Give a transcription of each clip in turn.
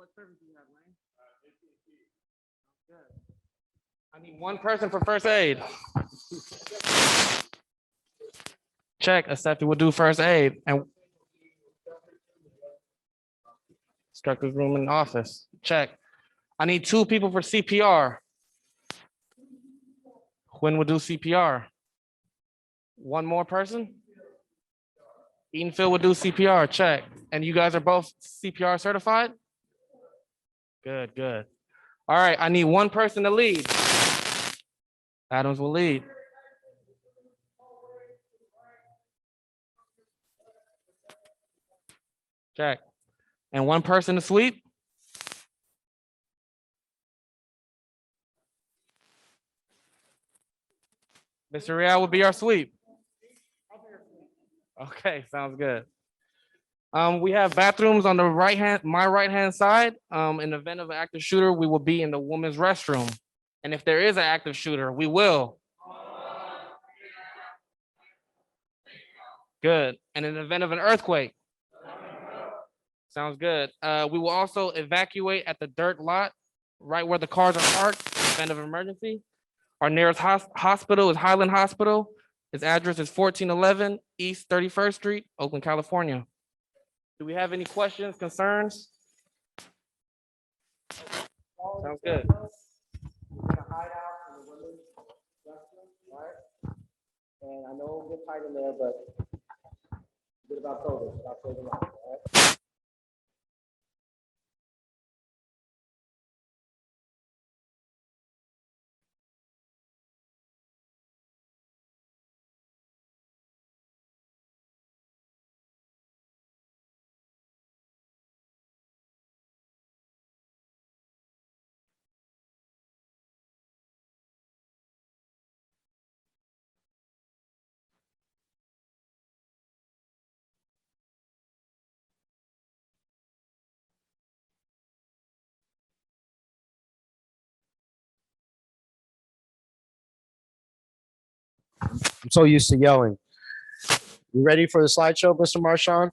What service do you have, Lane? Good. I need one person for first aid. Check, Accepted will do first aid. And instructor's room in the office. Check. I need 2 people for CPR. Quinn will do CPR. One more person? Eatonfield will do CPR. Check. And you guys are both CPR certified? Good, good. All right, I need one person to lead. Adams will lead. Check. And one person to sweep. Mr. Real will be our sweep. Okay, sounds good. We have bathrooms on the right hand, my right hand side. In the event of an active shooter, we will be in the women's restroom. And if there is an active shooter, we will. Good. And in the event of an earthquake. Sounds good. We will also evacuate at the dirt lot, right where the cars are parked, in the event of emergency. Our nearest hospital is Highland Hospital. Its address is 1411 East 31st Street, Oakland, California. Do we have any questions, concerns? Sounds good. And I know it'll get tight in there, but good about COVID. I'll say them out, all right? I'm so used to yelling. You ready for the slideshow, Mr. Marchand?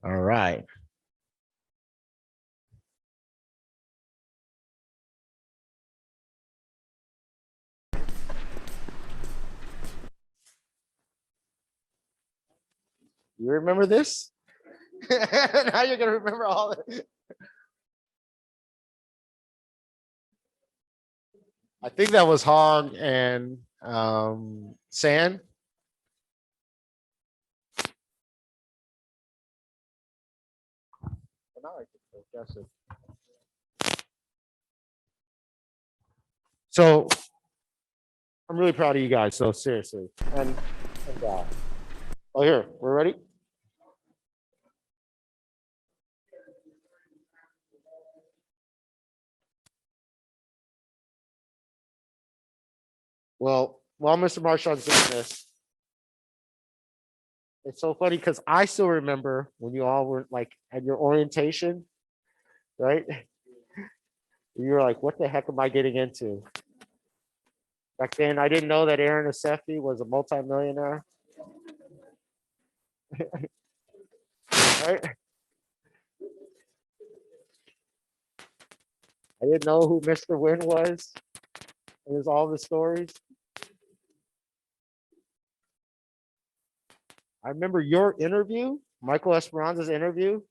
All right. You remember this? Now you're gonna remember all of it. I think that was Hog and Sand. So I'm really proud of you guys. So seriously, and oh, here we're ready. Well, while Mr. Marchand's doing this, it's so funny because I still remember when you all were like at your orientation, right? You were like, what the heck am I getting into? Back then, I didn't know that Aaron Asefi was a multimillionaire. Right? I didn't know who Mr. Wynn was. It was all the stories. I remember your interview, Michael Esperanza's interview,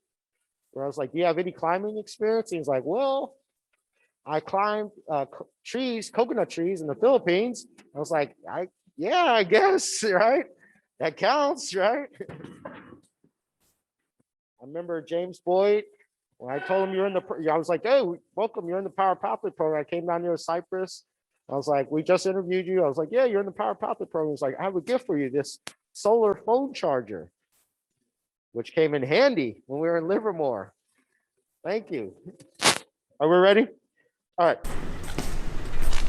where I was like, do you have any climbing experience? He was like, well, I climbed trees, coconut trees in the Philippines. I was like, yeah, I guess, right? That counts, right? I remember James Boyd, when I told him you're in the, I was like, hey, welcome, you're in the Power Pathway program. I came down here to Cyprus. I was like, we just interviewed you. I was like, yeah, you're in the Power Pathway program. He was like, I have a gift for you, this solar phone charger, which came in handy when we were in Livermore. Thank you. Are we ready? All right.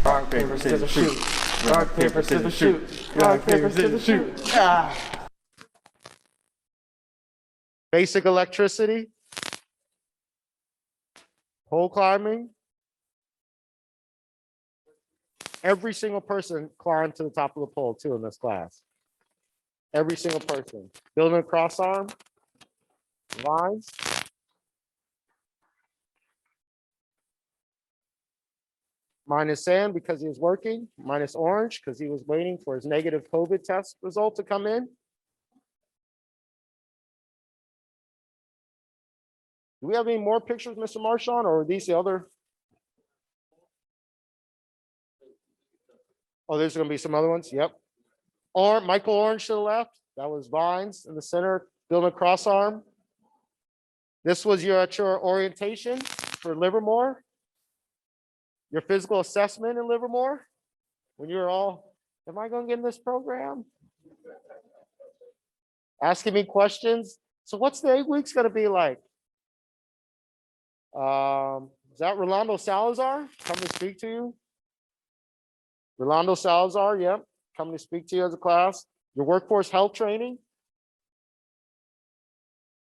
Rock, paper, scissors, shoot. Rock, paper, scissors, shoot. Rock, paper, scissors, shoot. Ah. Basic electricity. Pole climbing. Every single person climbed to the top of the pole too in this class. Every single person. Building a cross arm. Lines. Minus Sam because he was working. Minus Orange because he was waiting for his negative COVID test result to come in. Do we have any more pictures, Mr. Marchand, or are these the other? Oh, there's going to be some other ones. Yep. Or Michael Orange to the left. That was Vines in the center, building a cross arm. This was at your orientation for Livermore. Your physical assessment in Livermore. When you're all, am I going to get in this program? Asking me questions. So what's the 8 weeks going to be like? Is that Rolando Salazar coming to speak to you? Rolando Salazar, yep, coming to speak to you as a class. Your workforce health training.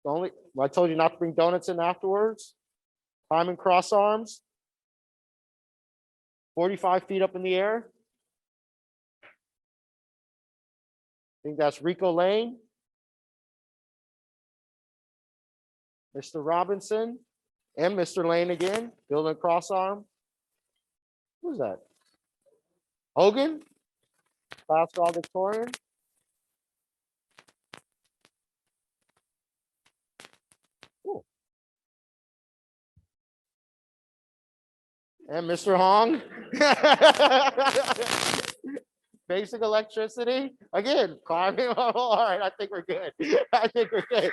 I told you not to bring donuts in afterwards. Climbing cross arms. 45 feet up in the air. I think that's Rico Lane. Mr. Robinson and Mr. Lane again, building a cross arm. Who's that? Hogan, basketball Victorian. Cool. And Mr. Hong. Basic electricity. Again, climbing. All right, I think we're good. I think we're good.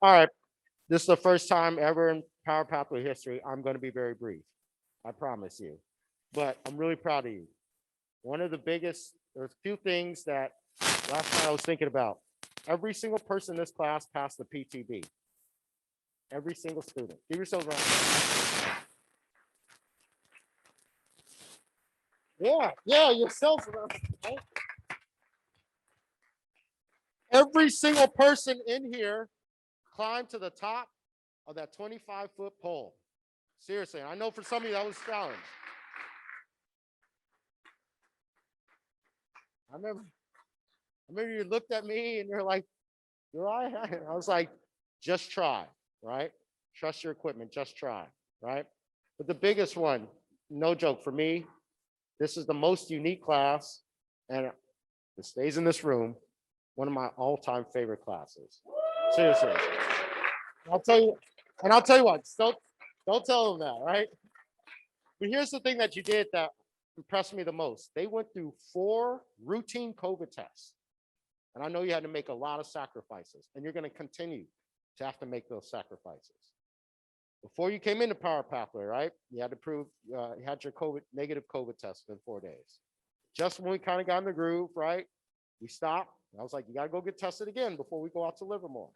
All right, this is the first time ever in Power Pathway history. I'm going to be very brief. I promise you. But I'm really proud of you. One of the biggest, there's a few things that last night I was thinking about. Every single person in this class passed the PTB. Every single student. Give yourselves a round. Yeah, yourselves. Right? Every single person in here climbed to the top of that 25-foot pole. Seriously, I know for some of you that was a challenge. I remember you looked at me and you're like, you're right. I was like, just try, right? Trust your equipment, just try, right? But the biggest one, no joke for me, this is the most unique class, and it stays in this room, one of my all-time favorite classes. Seriously. I'll tell you what, don't tell them that, right? But here's the thing that you did that impressed me the most. They went through 4 routine COVID tests. And I know you had to make a lot of sacrifices, and you're going to continue to have to make those sacrifices. Before you came into Power Pathway, right? You had to prove you had your negative COVID test in 4 days. Just when we kind of got in the groove, right? We stopped. I was like, you got to go get tested again before we go out to Livermore.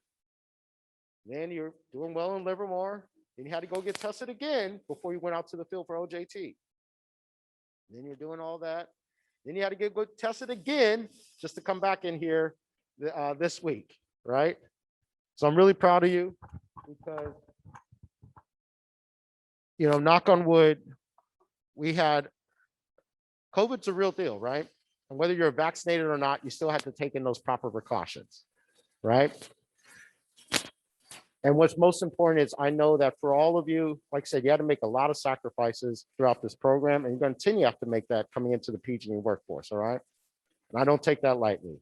Then you're doing well in Livermore. Then you had to go get tested again before you went out to the field for OJT. Then you're doing all that. Then you had to get tested again just to come back in here this week, right? So I'm really proud of you because, you know, knock on wood, COVID's a real deal, right? And whether you're vaccinated or not, you still have to take in those proper precautions, right? And what's most important is I know that for all of you, like I said, you had to make a lot of sacrifices throughout this program, and you're going to continue to have to make that coming into the PG&E workforce, all right? And I don't take that lightly.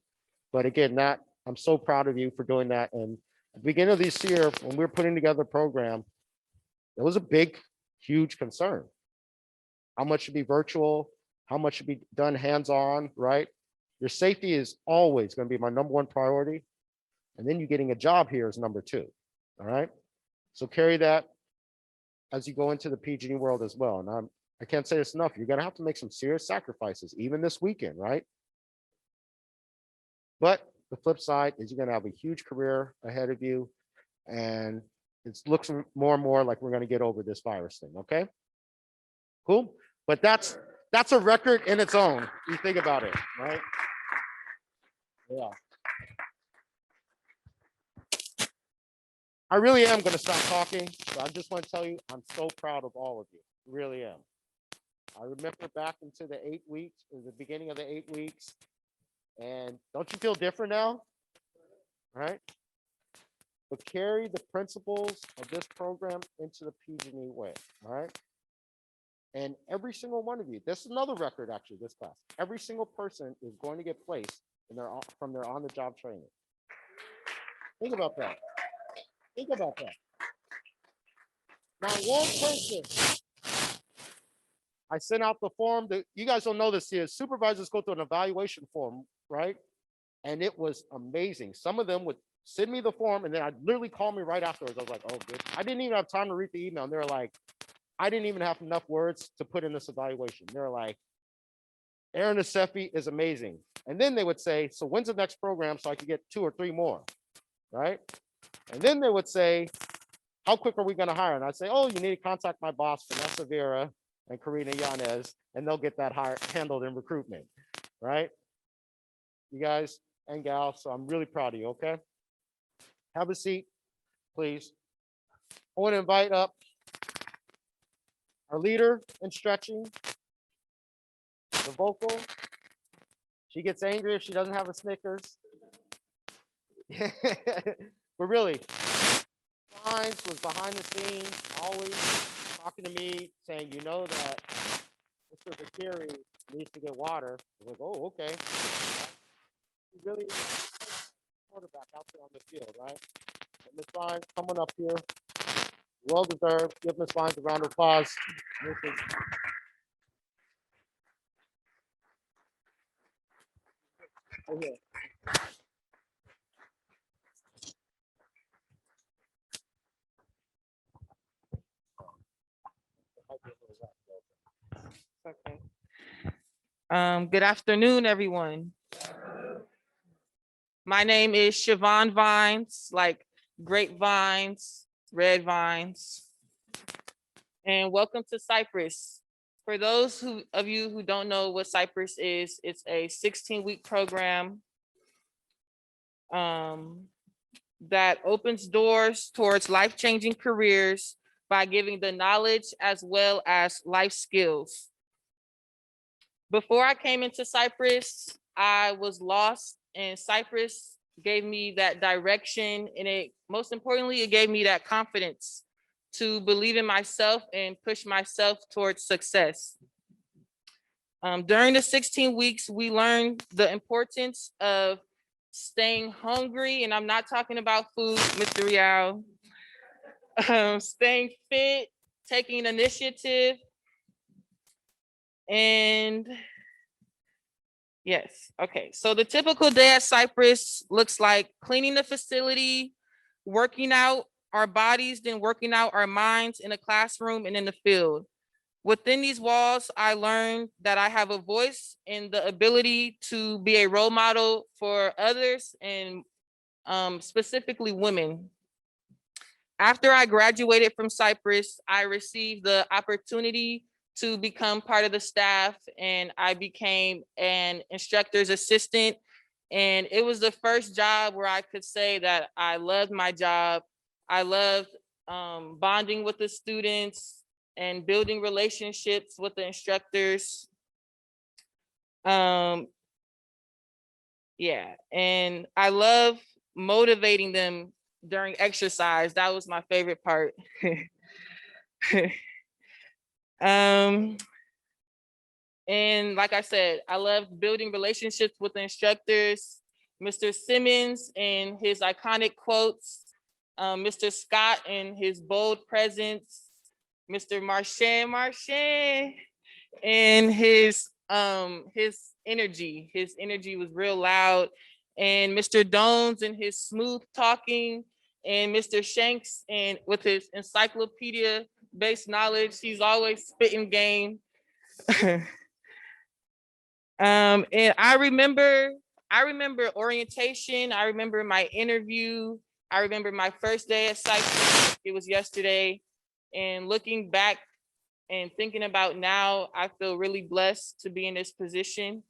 But again, I'm so proud of you for doing that. And at the beginning of this year, when we were putting together the program, it was a big, huge concern. How much should be virtual? How much should be done hands-on, right? Your safety is always going to be my #1 priority. And then you getting a job here is number 2. All right. So carry that as you go into the PG&E world as well. And I can't say this enough. You're going to have to make some serious sacrifices, even this weekend, right? But the flip side is you're going to have a huge career ahead of you. And it looks more and more like we're going to get over this virus thing. Okay. Cool. But that's a record in its own. You think about it, right? Yeah. I really am going to stop talking, but I just want to tell you, I'm so proud of all of you. Really am. I remember back into the 8 weeks, or the beginning of the 8 weeks, and don't you feel different now? right? But carry the principles of this program into the PG&E way, all right? And every single one of you, this is another record actually, this class. Every single person is going to get placed from their on-the-job training. Think about that. Think about that. Now, one person, I sent out the form that you guys don't know this here. Supervisors go through an evaluation form, right? And it was amazing. Some of them would send me the form and then I'd literally call me right afterwards. I was like, oh, good. I didn't even have time to read the email. And they're like, I didn't even have enough words to put in this evaluation. They're like, Aaron Nasefi is amazing. And then they would say, so when's the next program so I could get 2 or 3 more, right? And then they would say, how quick are we going to hire? And I'd say, oh, you need to contact my boss, Vanessa Vera and Karina Yanez, and they'll get that handled in recruitment, right? You guys and gals, so I'm really proud of you, okay? Have a seat, please. I want to invite up our leader in stretching, the vocal. She gets angry if she doesn't have a Snickers. But really, Hines was behind the scenes, always talking to me, saying, you know that Mr. Bakiri needs to get water. I was like, oh, okay. He really is a quarterback out there on the field, right? And Ms. Vines, coming up here, well deserved. Give Ms. Vines a round of applause. Okay. Okay. Good afternoon, everyone. My name is Siobhan Vines, like grapevines, red vines. And welcome to Cypress. For those of you who don't know what Cypress is, it's a 16-week program that opens doors towards life-changing careers by giving the knowledge as well as life skills. Before I came into Cypress, I was lost, and Cypress gave me that direction, and most importantly, it gave me that confidence to believe in myself and push myself towards success. During the 16 weeks, we learned the importance of staying hungry, and I'm not talking about food, Mr. Rial. Staying fit, taking initiative, and yes, okay. So the typical day at Cypress looks like cleaning the facility, working out our bodies, then working out our minds in a classroom and in the field. Within these walls, I learned that I have a voice and the ability to be a role model for others, and specifically women. After I graduated from Cypress, I received the opportunity to become part of the staff, and I became an instructor's assistant. And it was the first job where I could say that I loved my job. I loved bonding with the students and building relationships with the instructors. Yeah, and I love motivating them during exercise. That was my favorite part. And like I said, I loved building relationships with the instructors, Mr. Simmons and his iconic quotes, Mr. Scott and his bold presence, Mr. Marchand, and his energy. His energy was real loud. And Mr. Dones and his smooth talking, and Mr. Shanks and with his encyclopedia-based knowledge, he's always spitting game. And I remember orientation. I remember my interview. I remember my first day at Cypress. It was yesterday. And looking back and thinking about now, I feel really blessed to be in this position.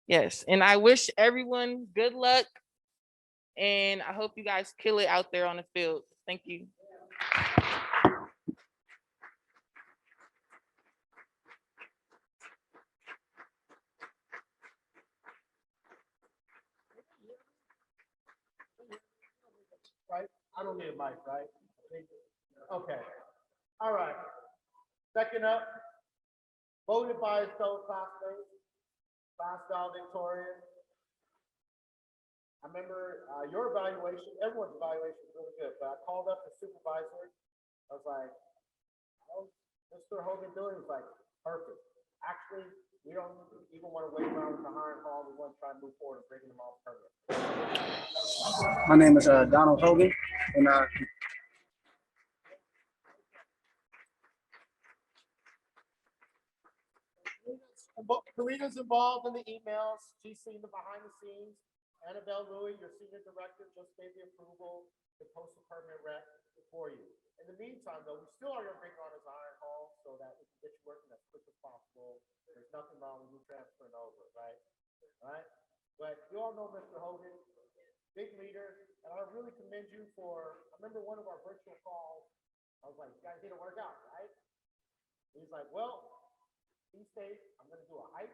Yes, and I wish everyone good luck, and I hope you guys kill it out there on the field. Thank you. don't need a mic, right? Okay. All right. Second up, voted by his fellow classmates, class valedictorian. I remember your evaluation, everyone's evaluation was really good, but I called up the supervisor. I was like, how's Mr. Hogan doing? He's like, perfect. Actually, we don't even want to wait around with the hiring hall. We want to try and move forward and bring them on permanent. My name is Donald Hogan, and Karina's involved in the emails. She's seen the behind the scenes. Annabelle Louie, your senior director, just gave the approval to post a permanent rep for you. In the meantime, though, we still are going to bring you on as iron hall so that we can get you working as quick as possible. There's nothing wrong with you transferring over, right? All right. But you all know Mr. Hogan, big leader, and I really commend you for. I remember one of our virtual calls. I was like, "You guys need to work out, right?" He's like, "Well, be safe. I'm going to do a hike.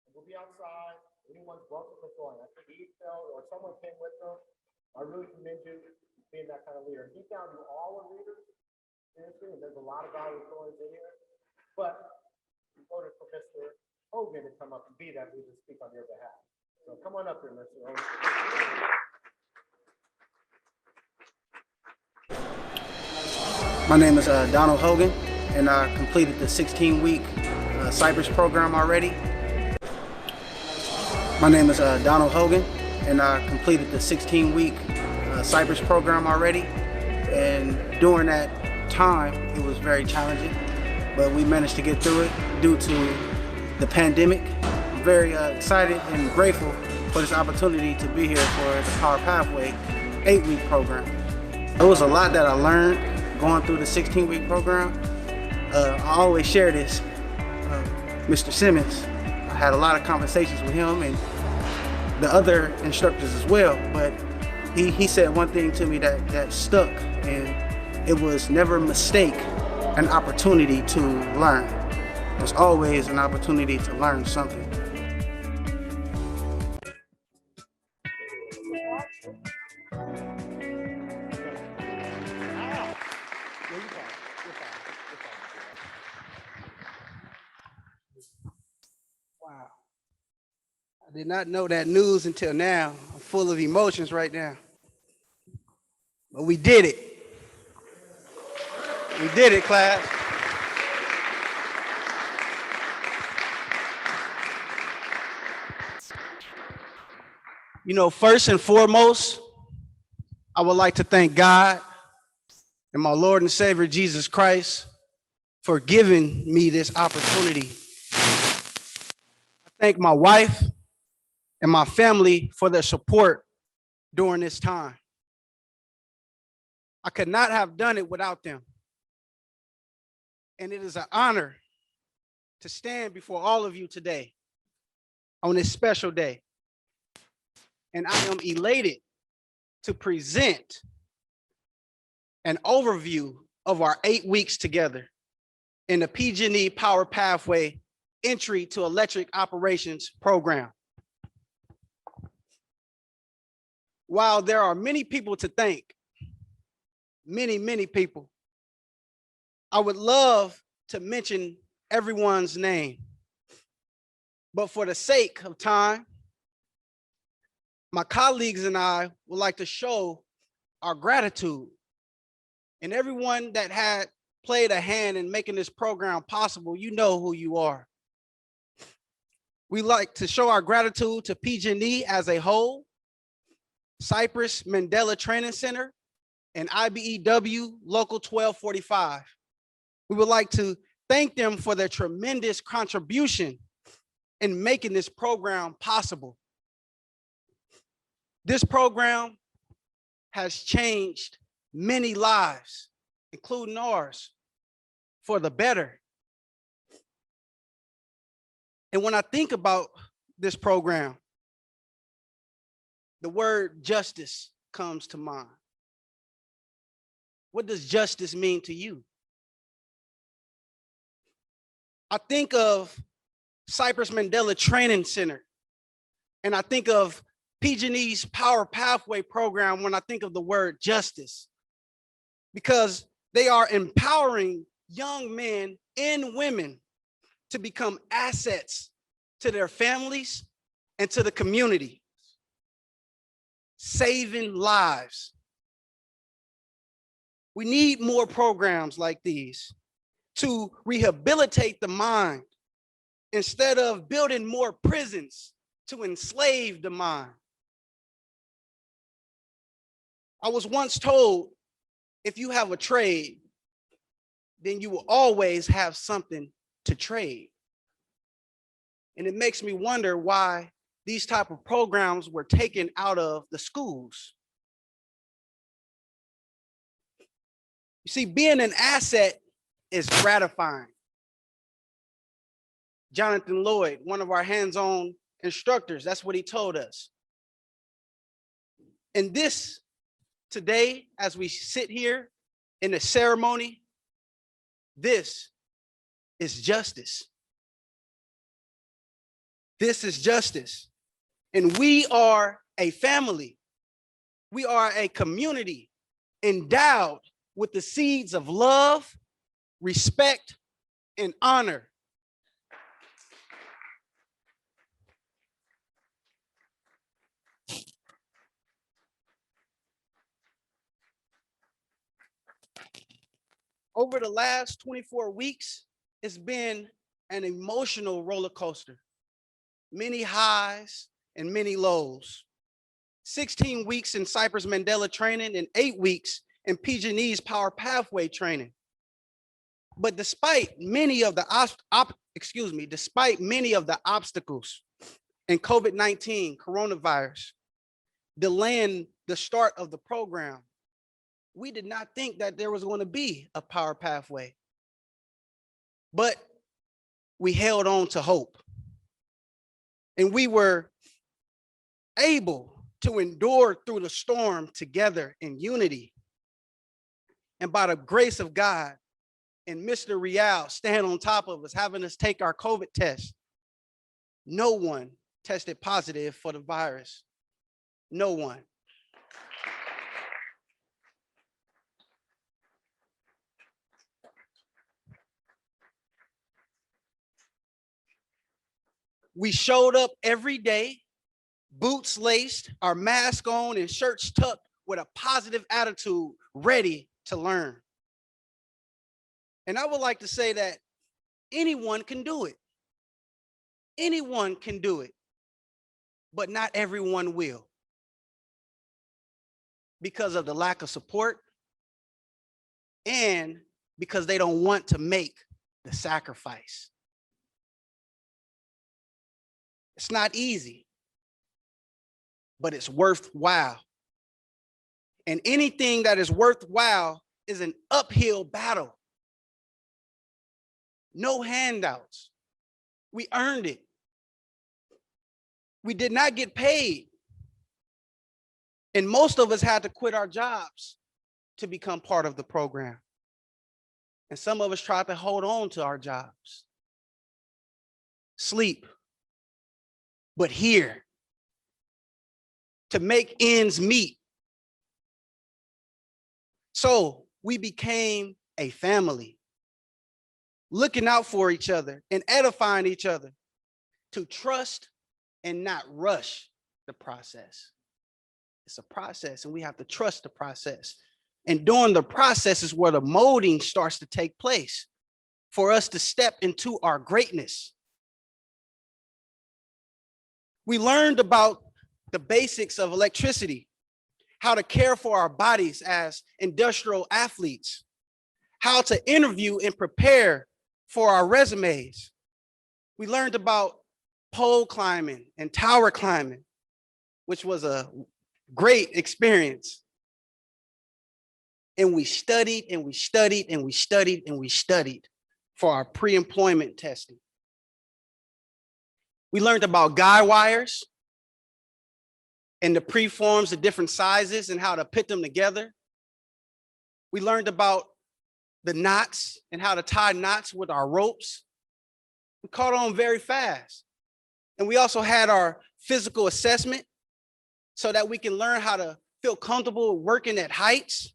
And we'll be outside. Anyone's welcome to join." I think he felt or someone came with them. I really commend you for being that kind of leader. Deep down, you all are leaders, seriously, and there's a lot of valedictorians in here. But you voted for Mr. Hogan to come up and be that leader, speak on your behalf. So come on up here, Mr. Hogan. my name is Donald Hogan, and I completed the 16-week Cypress program already. My name is Donald Hogan, and I completed the 16-week Cypress program already. And during that time, it was very challenging, but we managed to get through it due to the pandemic. I'm very excited and grateful for this opportunity to be here for the Power Pathway 8-week program. There was a lot that I learned going through the 16-week program. I always share this. Mr. Simmons, I had a lot of conversations with him and the other instructors as well, but he said one thing to me that stuck, and it was never mistake an opportunity to learn. There's always an opportunity to learn something. Wow. I did not know that news until now. I'm full of emotions right now. But we did it. We did it, class. You know, first and foremost, I would like to thank God and my Lord and Savior, Jesus Christ, for giving me this opportunity. I thank my wife and my family for their support during this time. I could not have done it without them. And it is an honor to stand before all of you today on this special day. And I am elated to present an overview of our 8 weeks together in the PG&E Power Pathway Entry to Electric Operations program. While there are many people to thank, many people, I would love to mention everyone's name. But for the sake of time, my colleagues and I would like to show our gratitude. And everyone that had played a hand in making this program possible, you know who you are. We like to show our gratitude to PG&E as a whole, Cypress Mandela Training Center, and IBEW Local 1245. We would like to thank them for their tremendous contribution in making this program possible. This program has changed many lives, including ours, for the better. And when I think about this program, the word justice comes to mind. What does justice mean to you? I think of Cypress Mandela Training Center, and I think of PG&E's Power Pathway program when I think of the word justice. because they are empowering young men and women to become assets to their families and to the community, saving lives. We need more programs like these to rehabilitate the mind instead of building more prisons to enslave the mind. I was once told, if you have a trade, then you will always have something to trade. And it makes me wonder why these type of programs were taken out of the schools. You see, being an asset is gratifying. Jonathan Lloyd, one of our hands-on instructors, that's what he told us. And this today, as we sit here in the ceremony, this is justice. This is justice. And we are a family. We are a community endowed with the seeds of love, respect, and honor. Over the last 24 weeks, it's been an emotional roller coaster. Many highs and many lows. 16 weeks in Cypress Mandela training and 8 weeks in PG&E's PowerPathway training. But despite many of the obstacles in COVID-19, coronavirus, delaying the start of the program, we did not think that there was going to be a Power Pathway. But we held on to hope. And we were able to endure through the storm together in unity. And by the grace of God and Mr. Rial stand on top of us, having us take our COVID test, no one tested positive for the virus. No one. We showed up every day, boots laced, our mask on, and shirts tucked with a positive attitude, ready to learn. And I would like to say that anyone can do it. Anyone can do it, but not everyone will, because of the lack of support and because they don't want to make the sacrifice. It's not easy, but it's worthwhile. And anything that is worthwhile is an uphill battle. No handouts. We earned it. We did not get paid. And most of us had to quit our jobs to become part of the program. And some of us tried to hold on to our jobs. Sleep. But here, to make ends meet. So we became a family, looking out for each other and edifying each other, to trust and not rush the process. It's a process, and we have to trust the process. And during the process is where the molding starts to take place for us to step into our greatness. We learned about the basics of electricity, how to care for our bodies as industrial athletes, how to interview and prepare for our resumes. We learned about pole climbing and tower climbing, which was a great experience. And we studied and we studied and we studied and we studied for our pre-employment testing. We learned about guy wires and the preforms, the different sizes and how to put them together. We learned about the knots and how to tie knots with our ropes. We caught on very fast. And we also had our physical assessment so that we can learn how to feel comfortable working at heights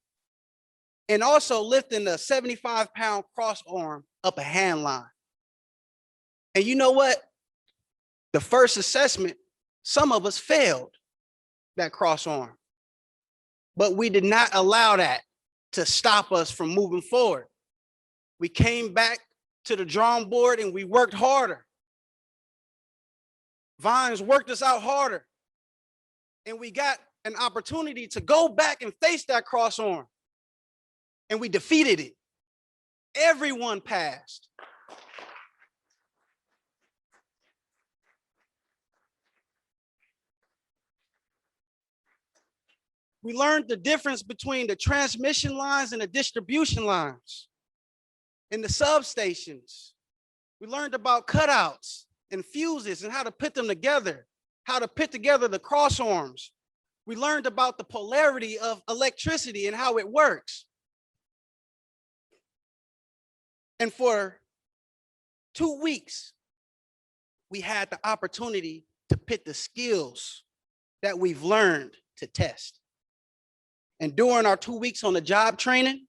and also lifting a 75-pound cross arm up a hand line. And you know what? The first assessment, some of us failed that cross arm, but we did not allow that to stop us from moving forward. We came back to the drawing board and we worked harder. Vines worked us out harder, and we got an opportunity to go back and face that cross arm, and we defeated it. Everyone passed. We learned the difference between the transmission lines and the distribution lines in the substations. We learned about cutouts and fuses and how to put them together, how to put together the cross arms. We learned about the polarity of electricity and how it works. And for 2 weeks, we had the opportunity to put the skills that we've learned to test. And during our 2 weeks on the job training,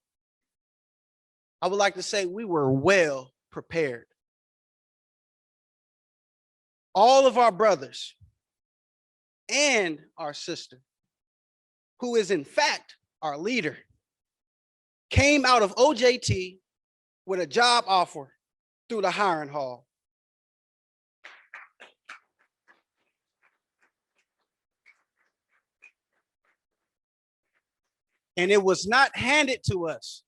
I would like to say we were well prepared. All of our brothers and our sister, who is in fact our leader, came out of OJT with a job offer through the hiring hall. And it was not handed to us.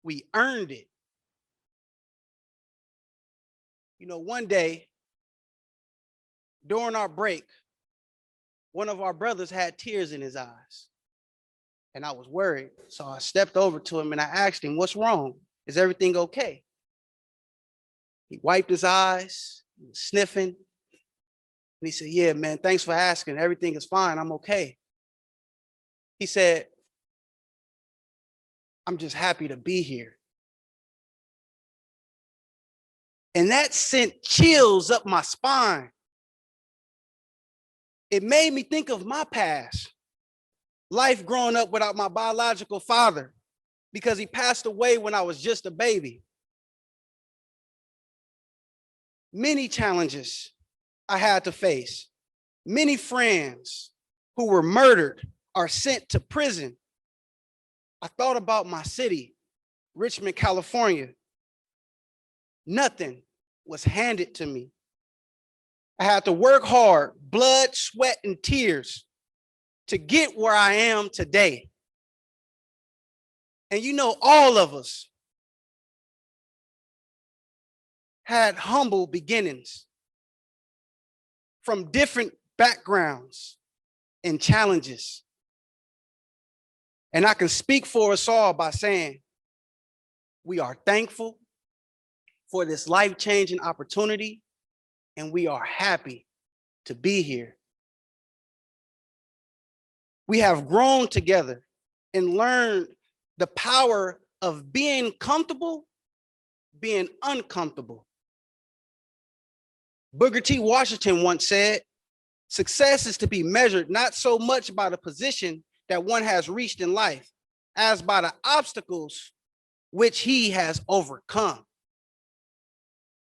We earned it. You know, one day during our break, one of our brothers had tears in his eyes, and I was worried. So I stepped over to him and I asked him, "What's wrong? Is everything okay?" He wiped his eyes, he was sniffing, and he said, "Yeah, man, thanks for asking. Everything is fine. I'm okay." He said, "I'm just happy to be here." And that sent chills up my spine. It made me think of my past, life growing up without my biological father, because he passed away when I was just a baby. Many challenges I had to face. Many friends who were murdered or sent to prison. I thought about my city, Richmond, California. Nothing was handed to me. I had to work hard, blood, sweat, and tears to get where I am today. And you know, all of us had humble beginnings from different backgrounds and challenges. And I can speak for us all by saying we are thankful for this life-changing opportunity, and we are happy to be here. We have grown together and learned the power of being comfortable, being uncomfortable. Booker T. Washington once said, "Success is to be measured not so much by the position that one has reached in life, as by the obstacles which he has overcome."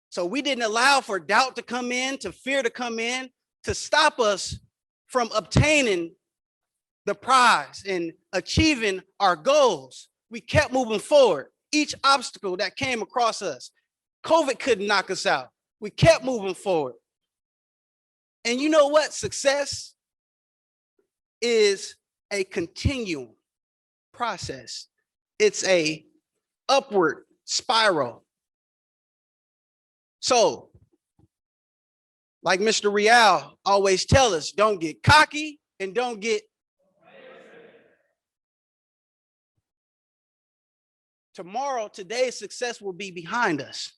So we didn't allow for doubt to come in, to fear to come in, to stop us from obtaining the prize and achieving our goals. We kept moving forward. Each obstacle that came across us, COVID couldn't knock us out. We kept moving forward. And you know what? Success is a continuum process. It's a upward spiral. So, like Mr. Rial always tell us, don't get cocky and don't get tomorrow. Today's success will be behind us.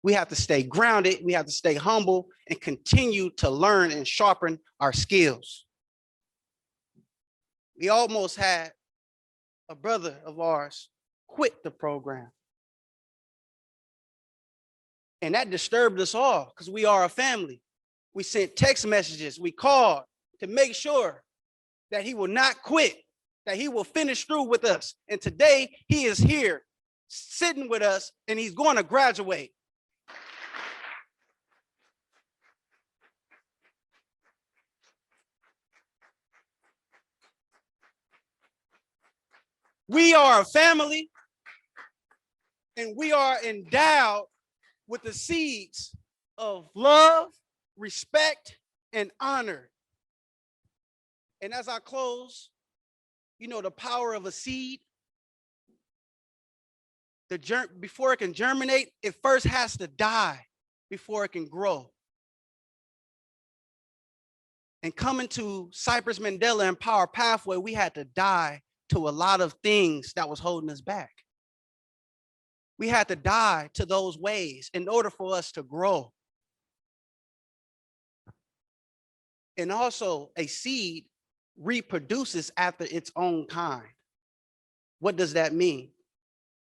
We have to stay grounded, we have to stay humble, and continue to learn and sharpen our skills. We almost had a brother of ours quit the program. And that disturbed us all because we are a family. We sent text messages, we called to make sure that he will not quit. that he will finish through with us. And today he is here sitting with us and he's going to graduate. We are a family and we are endowed with the seeds of love, respect, and honor. And as I close, you know, the power of a seed, before it can germinate, it first has to die before it can grow. And coming to Cypress Mandela and Power Pathway, we had to die to a lot of things that was holding us back. We had to die to those ways in order for us to grow. And also, a seed reproduces after its own kind. What does that mean?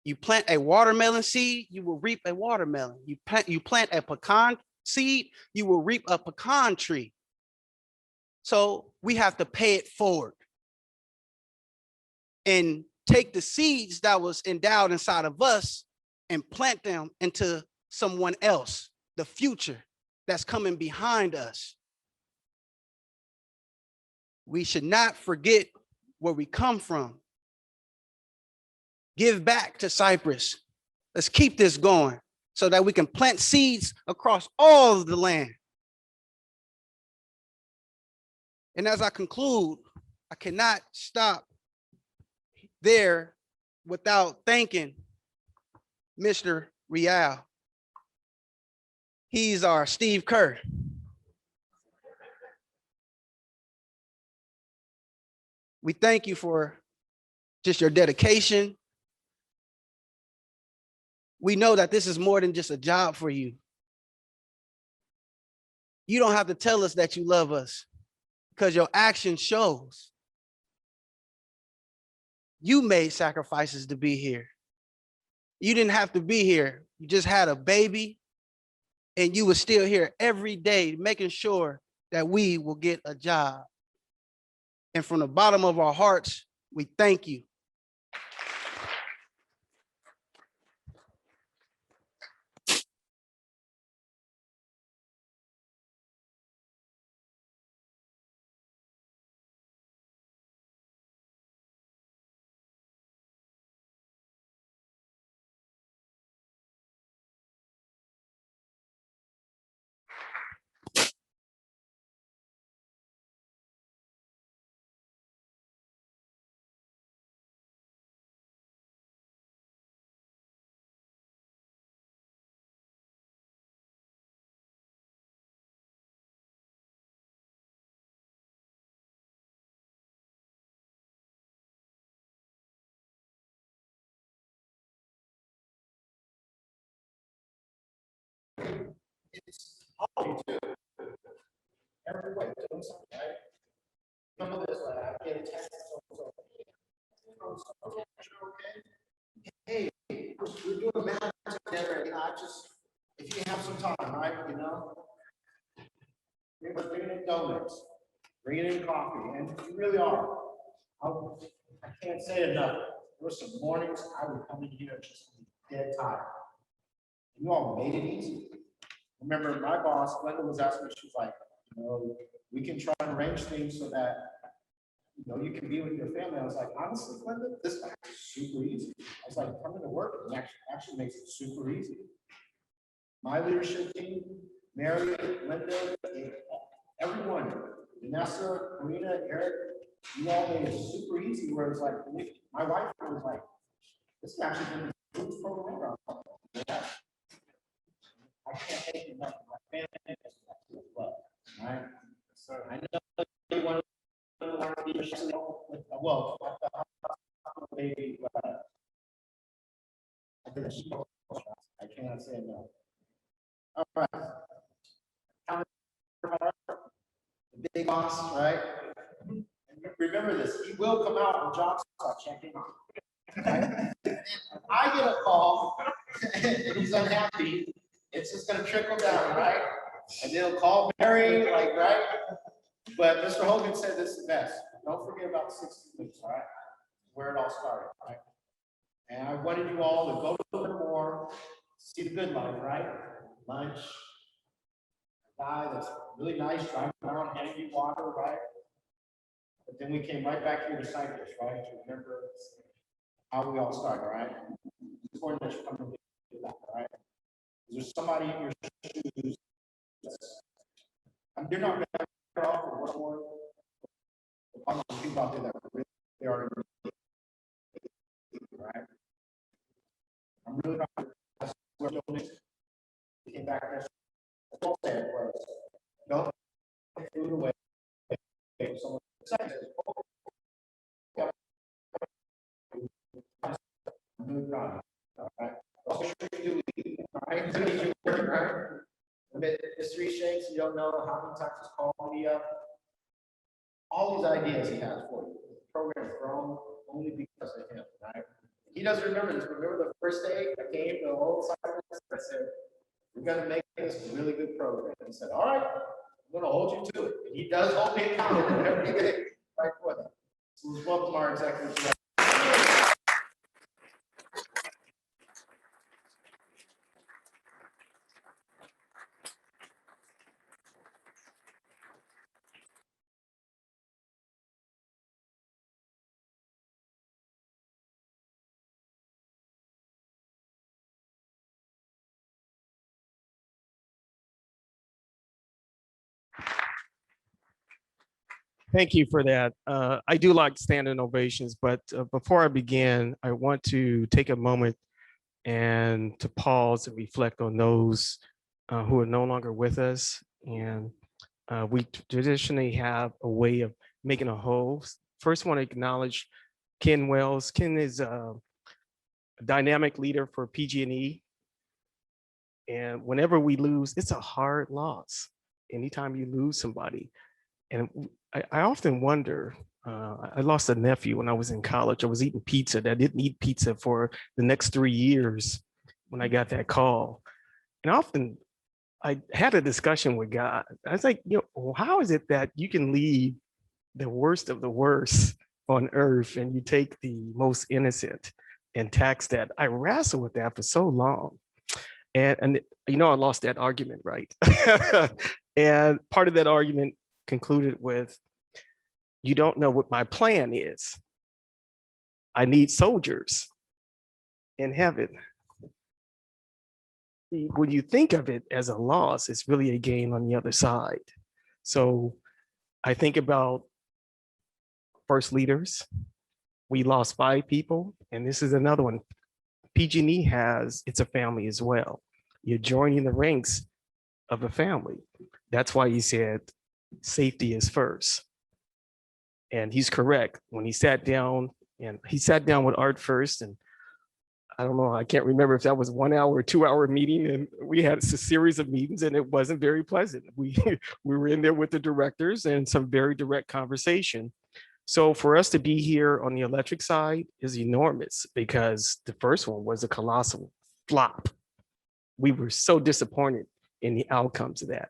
You plant a watermelon seed, you will reap a watermelon. You plant a pecan seed, you will reap a pecan tree. So we have to pay it forward and take the seeds that was endowed inside of us and plant them into someone else, the future that's coming behind us. We should not forget where we come from. Give back to Cypress. Let's keep this going so that we can plant seeds across all of the land. And as I conclude, I cannot stop there without thanking Mr. Rial. He's our Steve Kerr. We thank you for just your dedication. We know that this is more than just a job for you. You don't have to tell us that you love us because your action shows. You made sacrifices to be here. You didn't have to be here. You just had a baby and you were still here every day making sure that we will get a job. And from the bottom of our hearts, we thank you. Everybody doing something, right? Come this way, I get a text. Hey, we're doing math together, you know, if you have some time, right, you know? We're bringing in donuts, bringing in coffee, and you really are. I can't say enough. There were some mornings I would come in here just dead tired. You all made it easy. Remember, my boss, Glenda, was asking me, she was like, you know, we can try and arrange things so that, you know, you can be with your family. I was like, honestly, Glenda, this is super easy. I was like, coming to work actually makes it super easy. My leadership team, Mary, Linda, everyone, Vanessa, Karina, Eric, you all made it super easy. Where it's like, my wife was like, this is actually been a good program. I can't take enough of my family as well, right? So I know you want to be well, baby, but I cannot say no. All right. The big boss, right? And remember this, he will come out when jobs start checking on. Right? I get a call and he's unhappy. It's just going to trickle down, right? And they'll call Mary, like, right? But Mr. Hogan said this is the best. Don't forget about the 16 weeks, all right? where it all started, right? And I wanted you all to go to the more, see the good life, right? Lunch, a guy that's really nice, driving around, handing you water, right? But then we came right back here to Cypress, right? To remember how we all started, right? It's important that you come to that, right? Is there somebody in your shoes? You're not better off or what more? People out there that really they are right. I'm really not. That's what came back there. What said was, don't put food away. Someone says, oh, I'm really proud. All right. All right. Right. It's three shakes. You don't know how many times he's called me up. All these ideas he has for you. The program's grown only because of him, right? He doesn't remember this. Remember the first day I came to Old Cypress? I said, we're going to make this a really good program. He said, all right, I'm going to hold you to it. And he does hold me accountable every day, right for that. So let's welcome our executive director. Thank you for that. I do like standing ovations, but before I begin, I want to take a moment and to pause and reflect on those who are no longer with us. And we traditionally have a way of making a whole. First, want to acknowledge Ken Wells. Ken is a dynamic leader for PG&E. And whenever we lose, it's a hard loss. Anytime you lose somebody. And I often wonder, I lost a nephew when I was in college. I was eating pizza. I didn't eat pizza for the next 3 years when I got that call. And often I had a discussion with God. I was like, how is it that you can leave the worst of the worst on earth and you take the most innocent and tax that? I wrestled with that for so long. And I lost that argument, right? And part of that argument concluded with, you don't know what my plan is. I need soldiers in heaven. When you think of it as a loss, it's really a gain on the other side. So I think about first leaders. We lost 5 people, and this is another one. PG&E it's a family as well. You're joining the ranks of a family. That's why he said safety is first. And he's correct. When he sat down with Art first, and I don't know, I can't remember if that was 1 hour or 2 hour meeting, and we had a series of meetings, and it wasn't very pleasant. We were in there with the directors and some very direct conversation. So for us to be here on the electric side is enormous, because the first one was a colossal flop. We were so disappointed in the outcomes of that.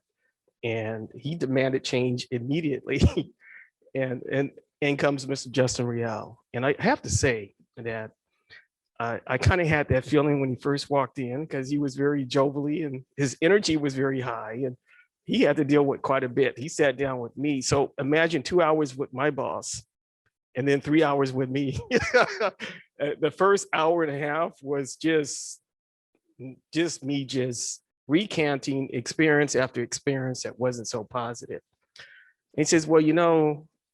And he demanded change immediately. and comes Mr. Justin Real. And I have to say that I kind of had that feeling when he first walked in, because he was very jovially and his energy was very high, and he had to deal with quite a bit. He sat down with me. So imagine 2 hours with my boss and then 3 hours with me. The first hour and a half was just me recanting experience after experience that wasn't so positive. And he says, well,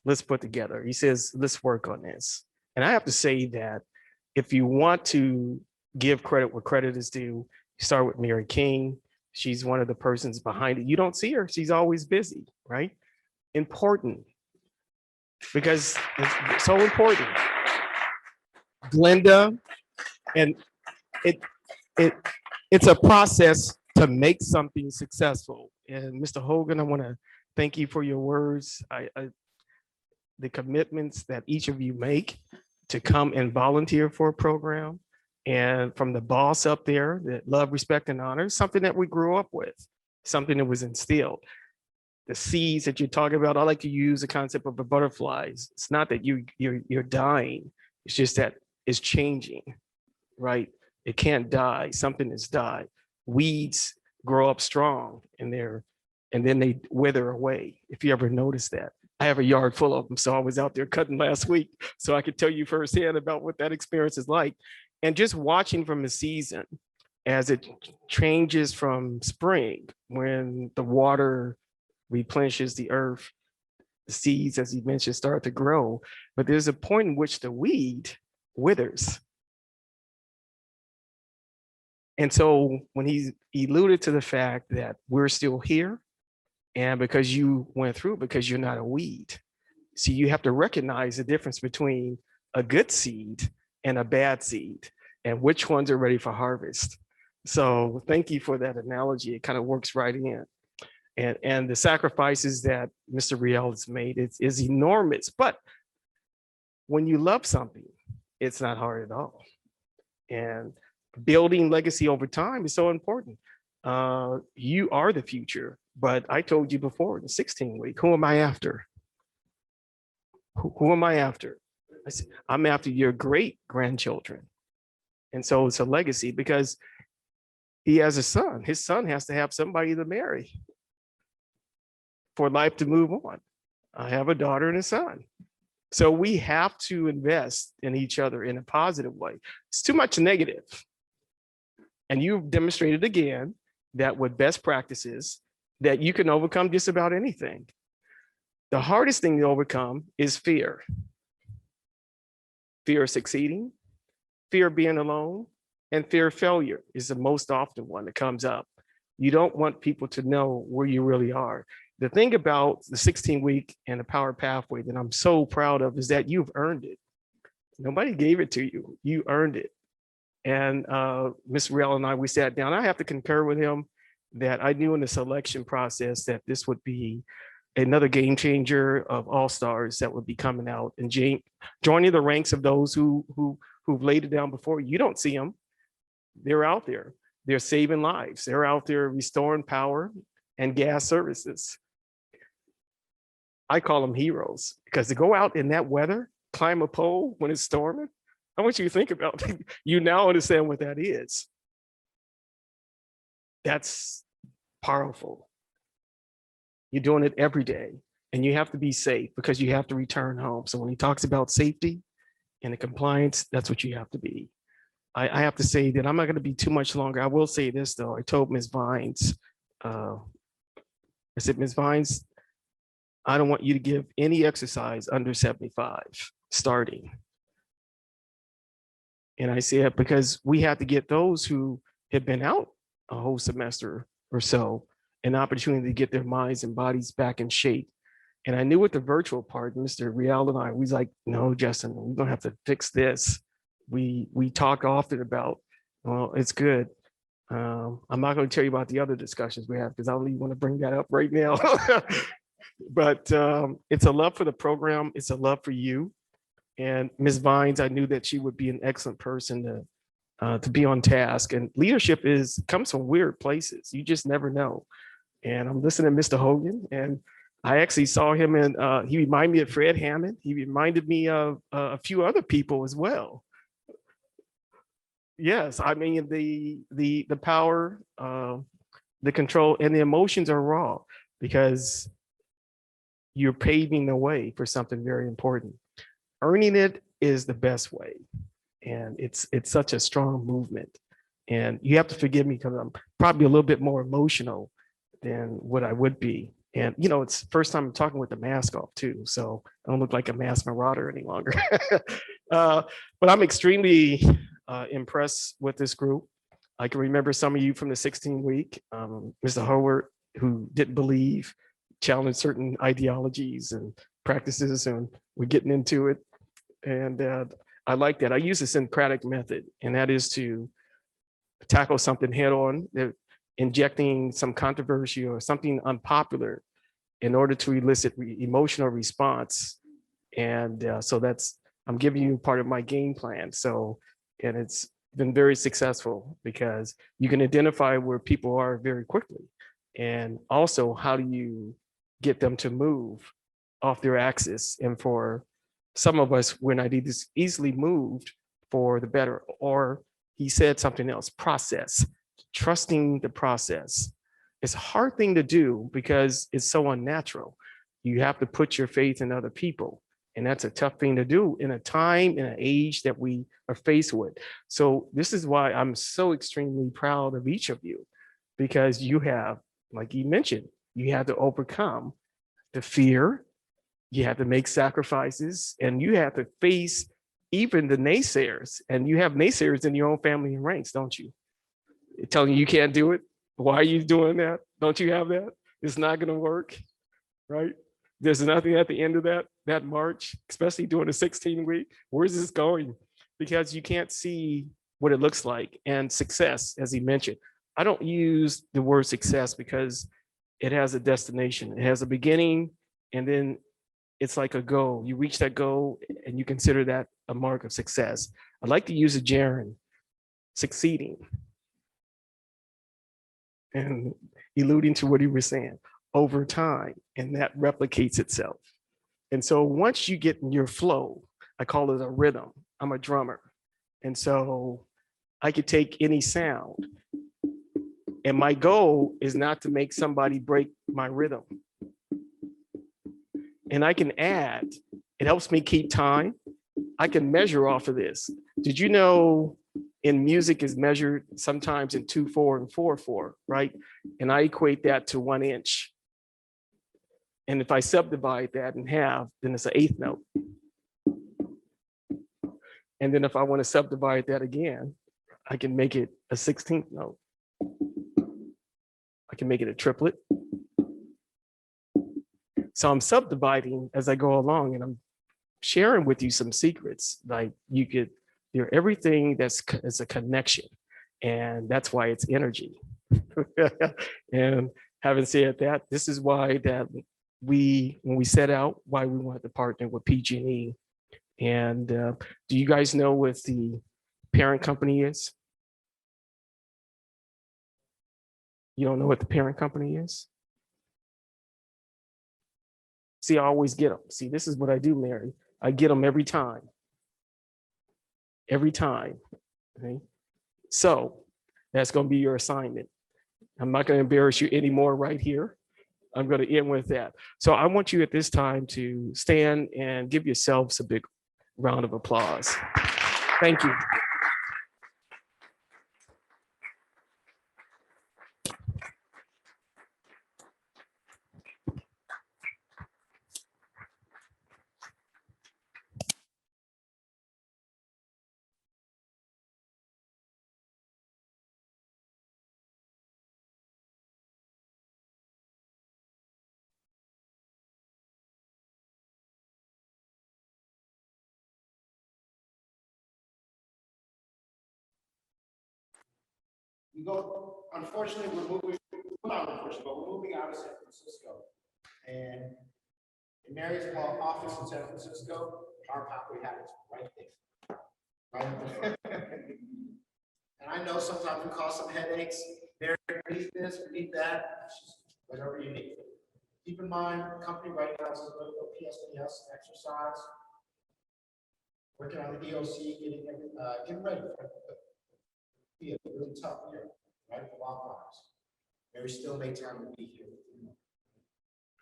let's put together. He says, let's work on this. And I have to say that if you want to give credit where credit is due, you start with Mary King. She's one of the persons behind it. You don't see her. She's always busy, right? Important, because it's so important. Glenda, and it's a process to make something successful. And Mr. Hogan, I want to thank you for your words. The commitments that each of you make to come and volunteer for a program, and from the boss up there, that love, respect, and honor, something that we grew up with, something that was instilled. The seeds that you're talking about, I like to use the concept of the butterflies. It's not that you're dying, It's just that it's changing, right? It can't die. Something has died. Weeds grow up strong and then they wither away. If you ever notice that. I have a yard full of them. So I was out there cutting last week. So I could tell you firsthand about what that experience is like. And just watching from the season as it changes from spring, when the water replenishes the earth, the seeds, as you mentioned, start to grow. But there's a point in which the weed withers. And so when he alluded to the fact that we're still here, and because you went through, because you're not a weed. See, you have to recognize the difference between a good seed and a bad seed, and which ones are ready for harvest. So thank you for that analogy. It kind of works right in. And the sacrifices that Mr. Riel has made is enormous. But when you love something, it's not hard at all. And building legacy over time is so important. You are the future. But I told you before, the 16-week, who am I after? Who am I after? I said, I'm after your great grandchildren. And so it's a legacy because he has a son. His son has to have somebody to marry for life to move on. I have a daughter and a son. So we have to invest in each other in a positive way. It's too much negative. And you've demonstrated again that with best practices, that you can overcome just about anything. The hardest thing to overcome is fear. Fear of succeeding, fear of being alone, and fear of failure is the most often one that comes up. You don't want people to know where you really are. The thing about the 16-week and the Power Pathway that I'm so proud of is that you've earned it. Nobody gave it to you. You earned it. And Ms. Riel and I, we sat down. I have to concur with him that I knew in the selection process that this would be another game changer of all-stars that would be coming out and joining the ranks of those who've laid it down before. You don't see them. They're out there. They're saving lives. They're out there restoring power and gas services. I call them heroes because to go out in that weather, climb a pole when it's storming, I want you to think about it. You now understand what that is. That's powerful. You're doing it every day and you have to be safe because you have to return home. So when he talks about safety and the compliance, that's what you have to be. I have to say that I'm not going to be too much longer. I will say this though. I told Ms. Vines, I said, Ms. Vines, I don't want you to give any exercise under 75 starting. And I say it because we have to get those who have been out a whole semester or so an opportunity to get their minds and bodies back in shape. And I knew with the virtual part, Mr. Riel and I, we was like, no, Justin, we're gonna have to fix this. We talk often about, well, it's good. I'm not going to tell you about the other discussions we have because I don't even want to bring that up right now. But it's a love for the program. It's a love for you. And Ms. Vines, I knew that she would be an excellent person to be on task. And leadership comes from weird places. You just never know. And I'm listening to Mr. Hogan, and I actually saw him in, he reminded me of Fred Hammond. He reminded me of a few other people as well. Yes, I mean, the power, the control, and the emotions are raw because you're paving the way for something very important. Earning it is the best way. And it's such a strong movement. And you have to forgive me because I'm probably a little bit more emotional than what I would be. And, you know, it's the first time I'm talking with the mask off too. So I don't look like a mass marauder any longer. But I'm extremely impressed with this group. I can remember some of you from the 16-week, Mr. Howard, who didn't believe, challenged certain ideologies and practices, and we're getting into it. And I like that. I use the Socratic method, and that is to tackle something head on, injecting some controversy or something unpopular in order to elicit emotional response. And so I'm giving you part of my game plan. So, and it's been very successful because you can identify where people are very quickly. And also, how do you get them to move off their axis and some of us, we're not easily moved for the better, or he said something else, process, trusting the process. It's a hard thing to do because it's so unnatural. You have to put your faith in other people. And that's a tough thing to do in a time, in an age that we are faced with. So this is why I'm so extremely proud of each of you, because you have, like you mentioned, you have to overcome the fear, you have to make sacrifices, and you have to face even the naysayers. And you have naysayers in your own family and ranks, don't you? Telling you can't do it. Why are you doing that? Don't you have that? It's not going to work, right? There's nothing at the end of that march, especially during the 16-week. Where's this going? Because you can't see what it looks like. And success, as he mentioned, I don't use the word success because it has a destination. It has a beginning, and then it's like a goal. You reach that goal, and you consider that a mark of success. I like to use a gerund, succeeding, and alluding to what he was saying, over time, and that replicates itself. And so once you get in your flow, I call it a rhythm. I'm a drummer. And so I could take any sound, and my goal is not to make somebody break my rhythm. And I can add, it helps me keep time. I can measure off of this. Did you know in music is measured sometimes in 2/4 and 4/4, right? And I equate that to 1 inch. And if I subdivide that in half, then it's an 1/8 note. And then if I want to subdivide that again, I can make it a 16th note. I can make it a triplet. So I'm subdividing as I go along, and I'm sharing with you some secrets. Like you're everything that's a connection, and that's why it's energy. And having said that, this is why that when we set out, why we wanted to partner with PG&E. And do you guys know what the parent company is? You don't know what the parent company is? See, I always get them. See, this is what I do, Mary. I get them every time. Every time. Okay? So that's going to be your assignment. I'm not going to embarrass you anymore right here. I'm going to end with that. So I want you at this time to stand and give yourselves a big round of applause. Thank you. We go, unfortunately, we're moving, well, not unfortunately, but we're moving out of San Francisco. And in Mary's office in San Francisco, our pathway happens right there. Right there. And I know sometimes we cause some headaches. Mary, we need this, we need that, whatever you need. Keep in mind, the company right now is a little PSPS exercise. Working on the EOC, getting ready for it. Be a really tough year, right? For wildfires. Mary still made time to be here.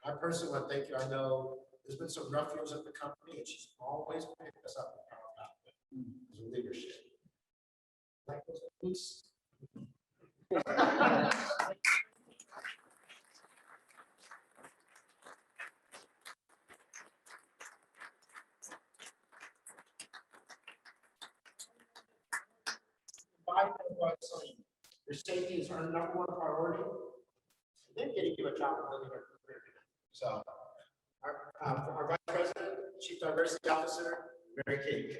I personally want to thank you. I know there's been some rough years at the company, and she's always picked us up in PowerPathway as a leadership. Like those boots. Your safety is our #1 priority. And then getting you a job and building your career. So, our Vice President, Chief Diversity Officer, Mary King.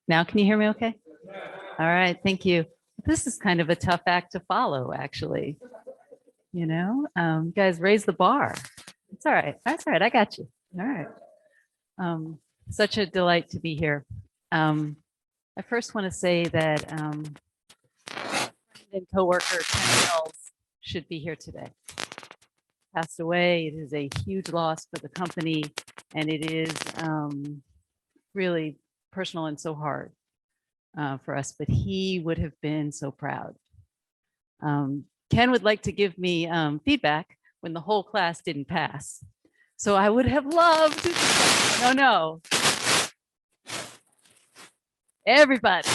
Now, can you hear me okay? All right, thank you. This is kind of a tough act to follow, actually. You know, guys, raise the bar. It's all right. That's all right. I got you. All right. Such a delight to be here. I first want to say that friend and coworker Ken Wells should be here today. Passed away. It is a huge loss for the company, and it is really personal and so hard for us. But he would have been so proud. Ken would like to give me feedback when the whole class didn't pass. So I would have loved. No. Everybody.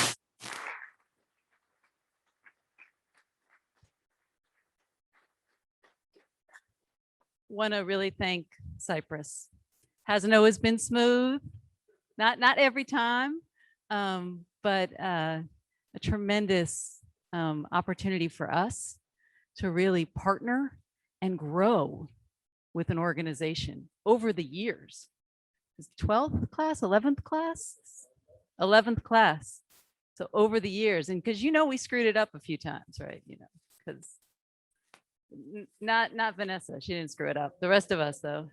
Want to really thank Cypress. Hasn't always been smooth, not every time, but a tremendous opportunity for us to really partner and grow with an organization over the years. 12th class, 11th class, 11th class. So over the years, and because we screwed it up a few times, right? Because not Vanessa, she didn't screw it up. The rest of us, though.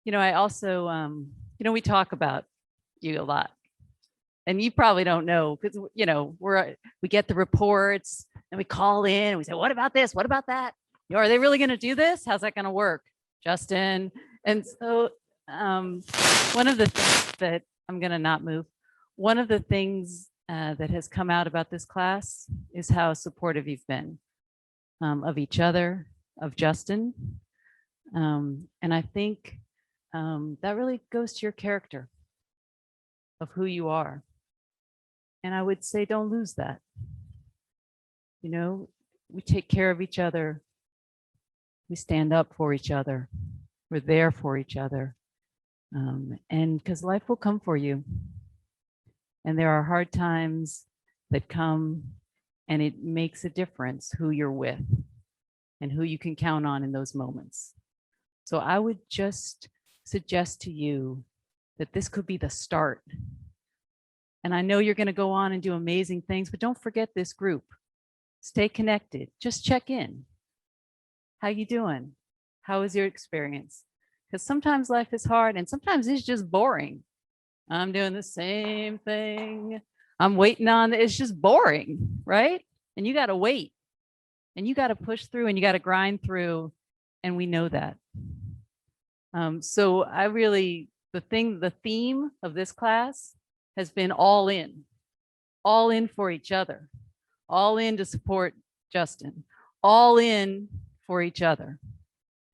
I also, we talk about you a lot, and you probably don't know because we get the reports and we call in and we say, what about this? What about that? Are they really going to do this? How's that going to work, Justin? And so one of the things that I'm going to not move, one of the things that has come out about this class is how supportive you've been of each other, of Justin. And I think that really goes to your character of who you are. And I would say, don't lose that. We take care of each other. We stand up for each other. We're there for each other. And because life will come for you. And there are hard times that come, and it makes a difference who you're with and who you can count on in those moments. So I would just suggest to you that this could be the start. And I know you're going to go on and do amazing things, but don't forget this group. Stay connected. Just check in. How you doing? How is your experience? Because sometimes life is hard and sometimes it's just boring. I'm doing the same thing. I'm waiting on, it's just boring, right? And you got to wait and you got to push through and you got to grind through. And we know that. So I really, the theme of this class has been all in for each other, all in to support Justin, all in for each other.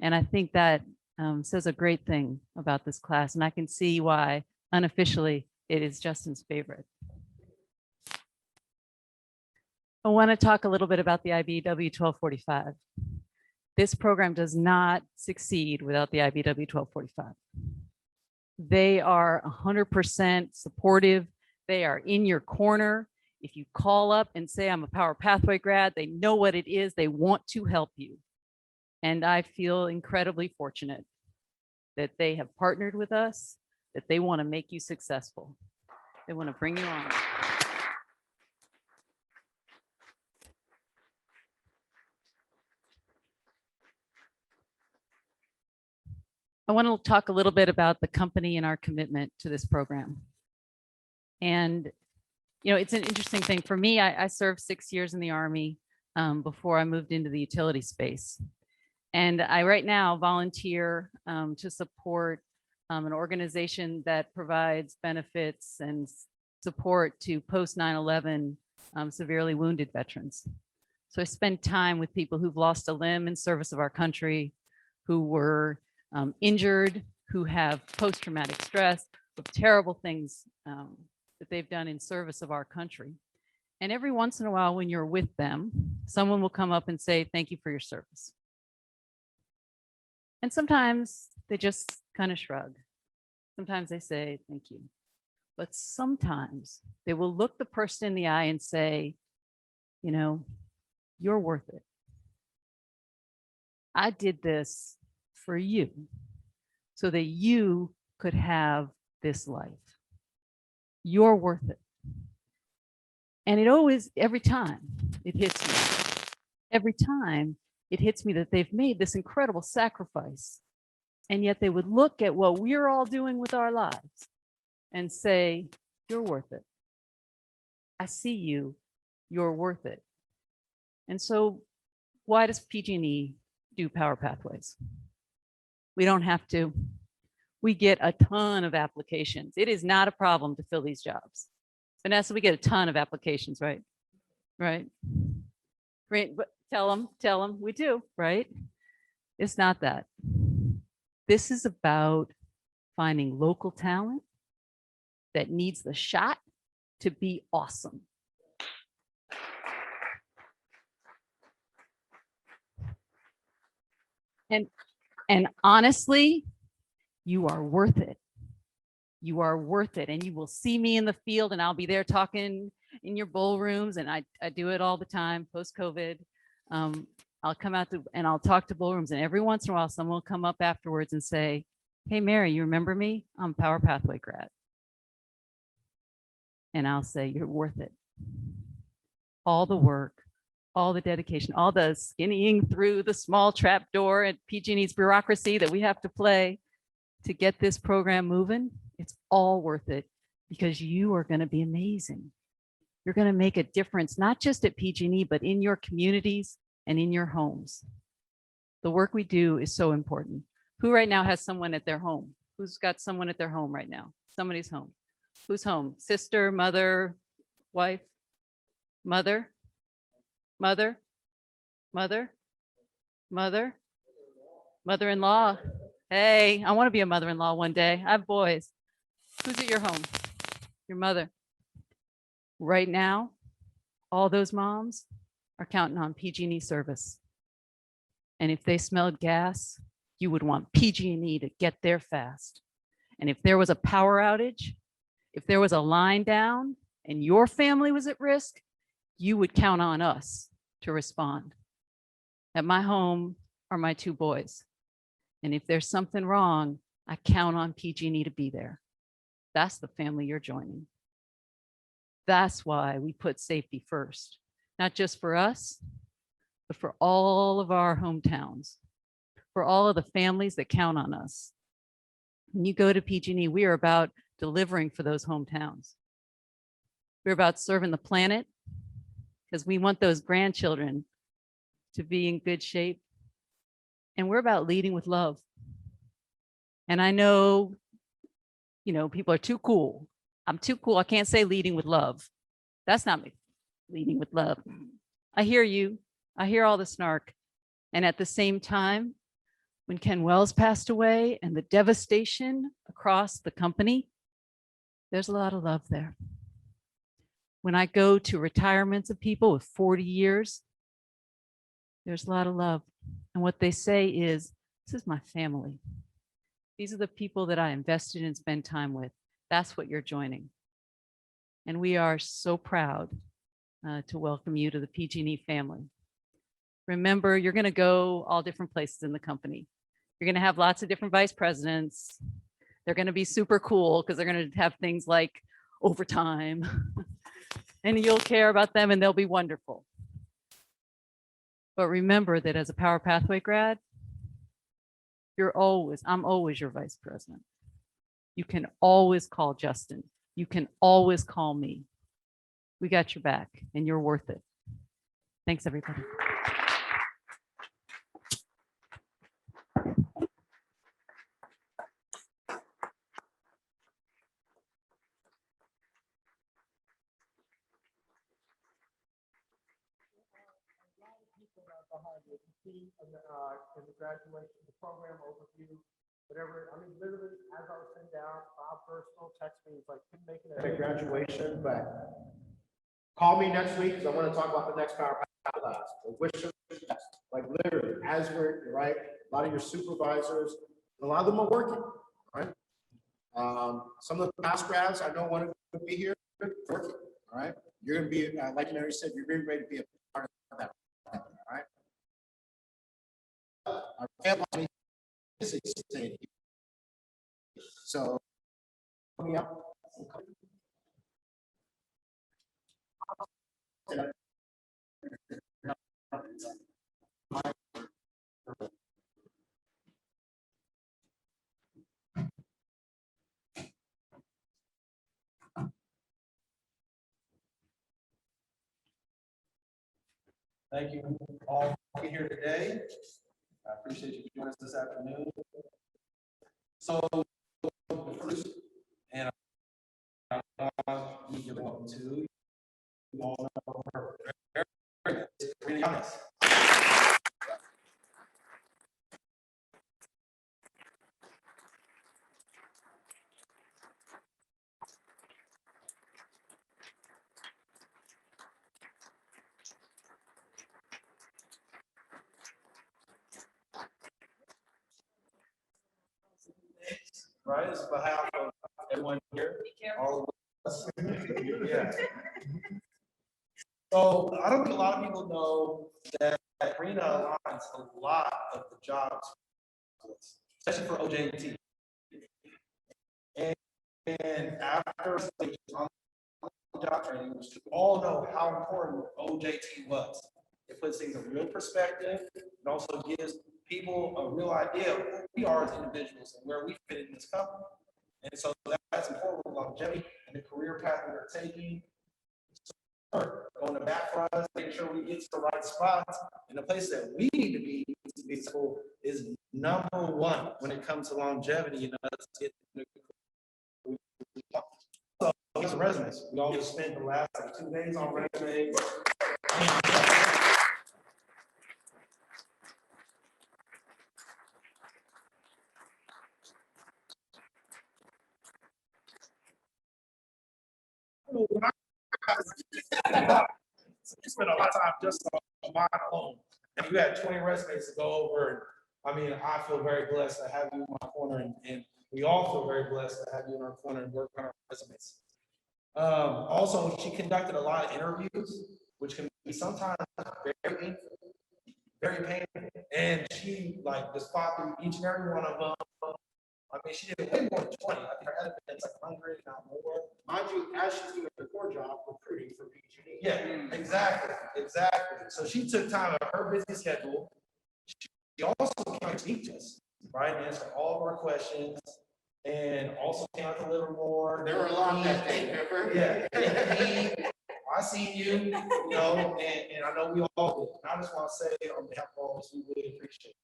And I think that says a great thing about this class. And I can see why unofficially it is Justin's favorite. I want to talk a little bit about the IBEW 1245. This program does not succeed without the IBEW 1245. They are 100% supportive. They are in your corner. If you call up and say, I'm a Power Pathway grad, they know what it is. They want to help you. And I feel incredibly fortunate that they have partnered with us, that they want to make you successful. They want to bring you on. I want to talk a little bit about the company and our commitment to this program. And, it's an interesting thing. For me, I served 6 years in the Army before I moved into the utility space. And I right now volunteer to support an organization that provides benefits and support to post 9/11 severely wounded veterans. So I spend time with people who've lost a limb in service of our country, who were injured, who have post-traumatic stress, of terrible things that they've done in service of our country. And every once in a while, when you're with them, someone will come up and say, thank you for your service. And sometimes they just kind of shrug. Sometimes they say, thank you. But sometimes they will look the person in the eye and say, you're worth it. I did this for you so that you could have this life. You're worth it. And it always, every time it hits me, every time it hits me that they've made this incredible sacrifice. And yet they would look at what we're all doing with our lives and say, you're worth it. I see you, you're worth it. And so why does PG&E do Power Pathways? We don't have to. We get a ton of applications. It is not a problem to fill these jobs. Vanessa, we get a ton of applications, right? Right? Right, but tell them we do, right? It's not that. This is about finding local talent that needs the shot to be awesome. And honestly, you are worth it. You are worth it. And you will see me in the field and I'll be there talking in your bowl rooms. And I do it all the time post-COVID. I'll come out and I'll talk to bowl rooms, and every once in a while, someone will come up afterwards and say, hey, Mary, you remember me? I'm Power Pathway grad. And I'll say, you're worth it. All the work, all the dedication, all the skinnying through the small trap door at PG&E's bureaucracy that we have to play to get this program moving, it's all worth it because you are going to be amazing. You're going to make a difference, not just at PG&E, but in your communities and in your homes. The work we do is so important. Who right now has someone at their home? Who's got someone at their home right now? Somebody's home. Who's home? Sister, mother, wife, mother, mother, mother, mother, mother-in-law. Hey, I want to be a mother-in-law one day. I have boys. Who's at your home? Your mother. Right now, all those moms are counting on PG&E service. And if they smelled gas, you would want PG&E to get there fast. And if there was a power outage, if there was a line down and your family was at risk, you would count on us to respond. At my home are my two boys. And if there's something wrong, I count on PG&E to be there. That's the family you're joining. That's why we put safety first, not just for us, but for all of our hometowns, for all of the families that count on us. When you go to PG&E, we are about delivering for those hometowns. We're about serving the planet because we want those grandchildren to be in good shape. And we're about leading with love. And I know, people are too cool. I'm too cool. I can't say leading with love. That's not me. Leading with love. I hear you. I hear all the snark. And at the same time, when Ken Wells passed away and the devastation across the company, there's a lot of love there. When I go to retirements of people with 40 years, there's a lot of love. And what they say is, this is my family. These are the people that I invested and spend time with. That's what you're joining. And we are so proud to welcome you to the PG&E family. Remember, you're going to go all different places in the company. You're going to have lots of different vice presidents. They're going to be super cool because they're going to have things like overtime. And you'll care about them and they'll be wonderful. But remember that as a Power Pathway grad, I'm always your vice president. You can always call Justin. You can always call me. We got your back and you're worth it. Thanks, everybody. In the graduation, the program overview, whatever. I mean, literally, as I was sitting down, Bob Personal text me. He's like, couldn't make it at a graduation, but call me next week because I want to talk about the next PowerPoint class. So wish you the best. Like literally, as we're right, a lot of your supervisors, a lot of them are working, right? Some of the past grads, I know one of them will be here working, all right? You're going to be, like Mary said, you're really ready to be a part of that, all right? Our family is extended. So coming up. Thank you all for being here today. I appreciate you joining us this afternoon. So, first, and you give welcome to you all know her very really honest. Right, it's on behalf of everyone here, all of us. Yeah. So I don't think a lot of people know that Karina aligns a lot of the jobs, especially for OJT. And after on the job training, which you all know how important OJT was. It puts things in real perspective. It also gives people a real idea of who we are as individuals and where we fit in this company. And so that's important with longevity and the career path that we're taking. So going to bat for us, making sure we get to the right spots, and the place that we need to be successful is number one when it comes to longevity and us getting so these are resumes. We all just spent the last 2 days on resumes. You spent a lot of time just on mine alone, and you had 20 resumes to go over. And I mean, I feel very blessed to have you in my corner, and we all feel very blessed to have you in our corner and work on our resumes. Also, she conducted a lot of interviews, which can be sometimes very painful, very painful. And she like just fought through each and every one of them. I mean, she did way more than 20. I think her head it's like 100, not more. Mind you, as she's doing the core job, recruiting for PG&E. Yeah, exactly. So she took time out of her busy schedule. She also came to teach us, right? Answer all of our questions, and also came out to Livermore. There were a lot that day, remember? Yeah. I seen you, you know, and I know we all did. And I just want to say on behalf of all of us, we really appreciate it.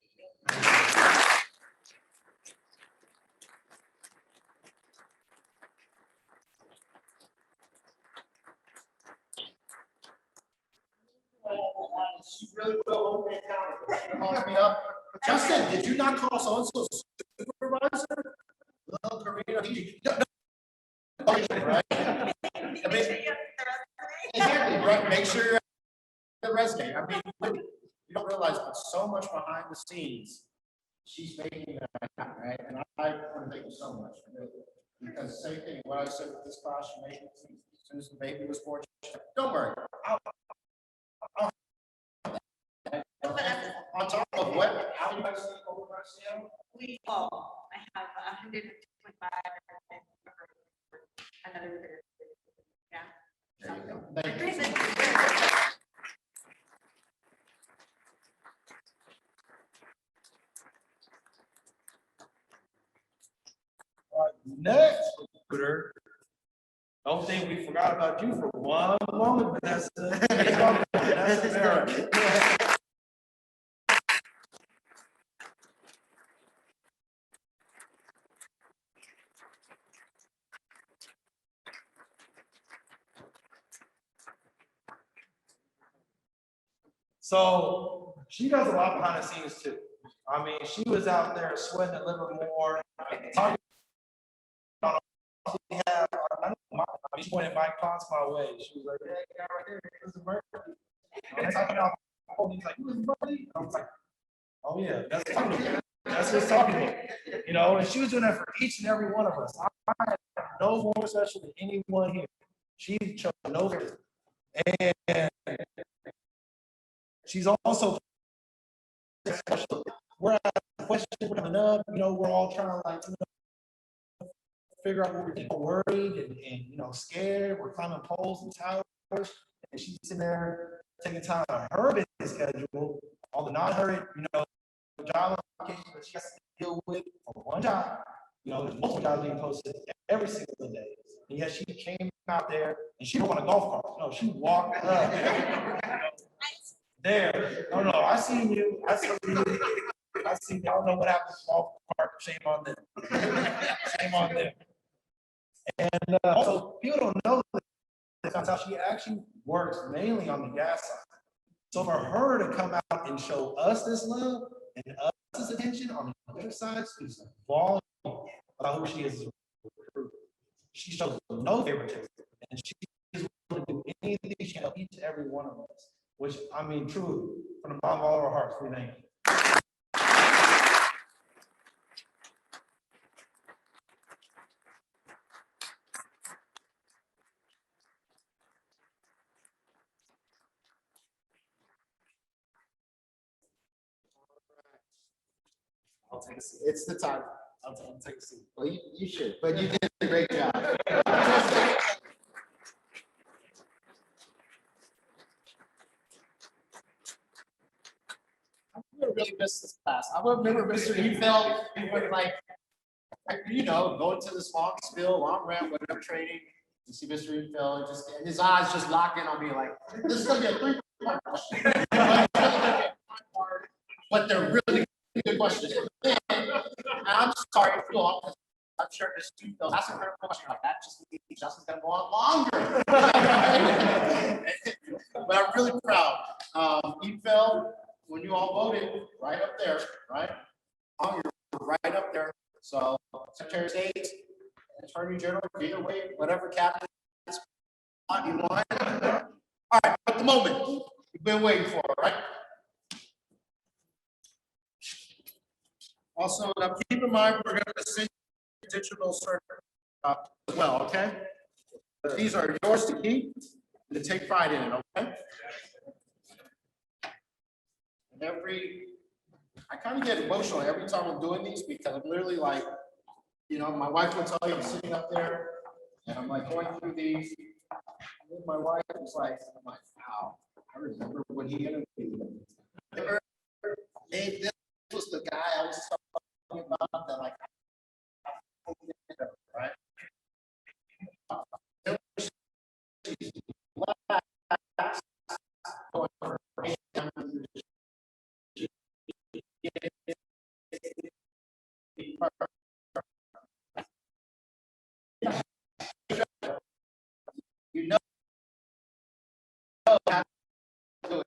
She really will hold me accountable. Calls me up. Justin, did you not call so-and-so supervisor? Little Karina, right? Exactly, right? Make sure you're the resume. I mean, you don't realize, but so much behind the scenes, she's making that happen, right? And I want to thank you so much, really. Because same thing, what I said with this class, you made it as soon as the baby was born. Don't worry. On top of what? How do you guys see over RCM? We all, I have 125 another. Yeah. There you go. Thank you. All right, next recruiter. Don't think we forgot about you for one moment, Vanessa. Vanessa Barrett. So she does a lot behind the scenes too. I mean, she was out there sweating at Livermore. She pointed Mike Potts my way. She was like, "Hey, guy right here, this is Murphy." He's like, "Who is Murphy?" I was like, "Oh yeah, that's talking to That's just talking to him." You know, and she was doing that for each and every one of us. I have no more special than anyone here. She chose no reason. And she's also special. We're at a question coming up, you know, we're all trying to like, you know, figure out what we're getting worried and you know, scared. We're climbing poles and towers, and she's sitting there taking time out of her busy schedule, all the non-hurried, you know, job applications that she has to deal with for one job. You know, there's multiple jobs being posted every single day. And yet she came out there and she don't want a golf cart. No, she walked up. There, no, I seen you, I seen you. I seen, y'all know what happened to small park, shame on them. Shame on them. And also, people don't know this, how she actually works mainly on the gas side. So for her to come out and show us this love and us this attention on the other side speaks volume about who she is as a recruiter. She shows no favoritism, and she is willing to do anything she can help each and every one of us, which, I mean, truly, from the bottom of all of our hearts, we thank you. I'll take a seat. It's the time. I'll take a seat. Well, you should, but you did a great job. I'm gonna really miss this class. I remember Mr. Efeld, he would like, going to the long spill, long rant, whatever training. You see Mr. Efeld, and his eyes just lock in on me like, this is gonna be a 3-part question. But they're really good questions. And I'm sorry, Phil, I'm sure Mr. Efeld asking her a question like that just means Justin's gonna go on longer. But I'm really proud. Efeld, when you all voted, right up there, right? You're right up there. So Secretary of State, Attorney General, either way, whatever cabinet you want. All right, at the moment you've been waiting for, right? Also, now keep in mind, we're going to send you digital cert as well, okay? But these are yours to keep and to take pride in it, okay? And I kind of get emotional every time I'm doing these because I'm literally like, my wife will tell you I'm sitting up there and I'm like going through these. And my wife was like, I'm like, wow, I remember when he interviewed me. This was the guy I was talking about that like, right? You know how to do it.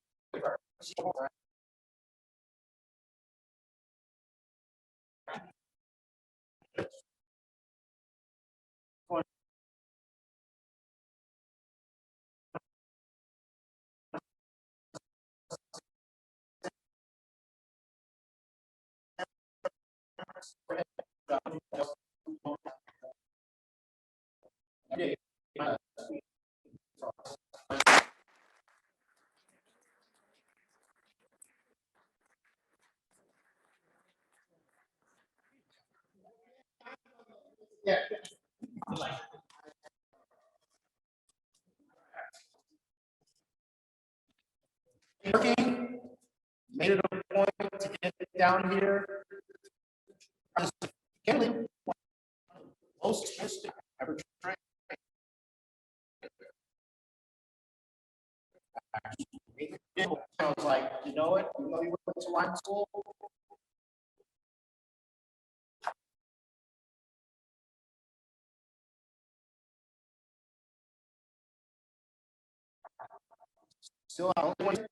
Yeah. Working, made it a point to get down here. Most ever trained. I was like, you know what? You went to line school. Still, I only want to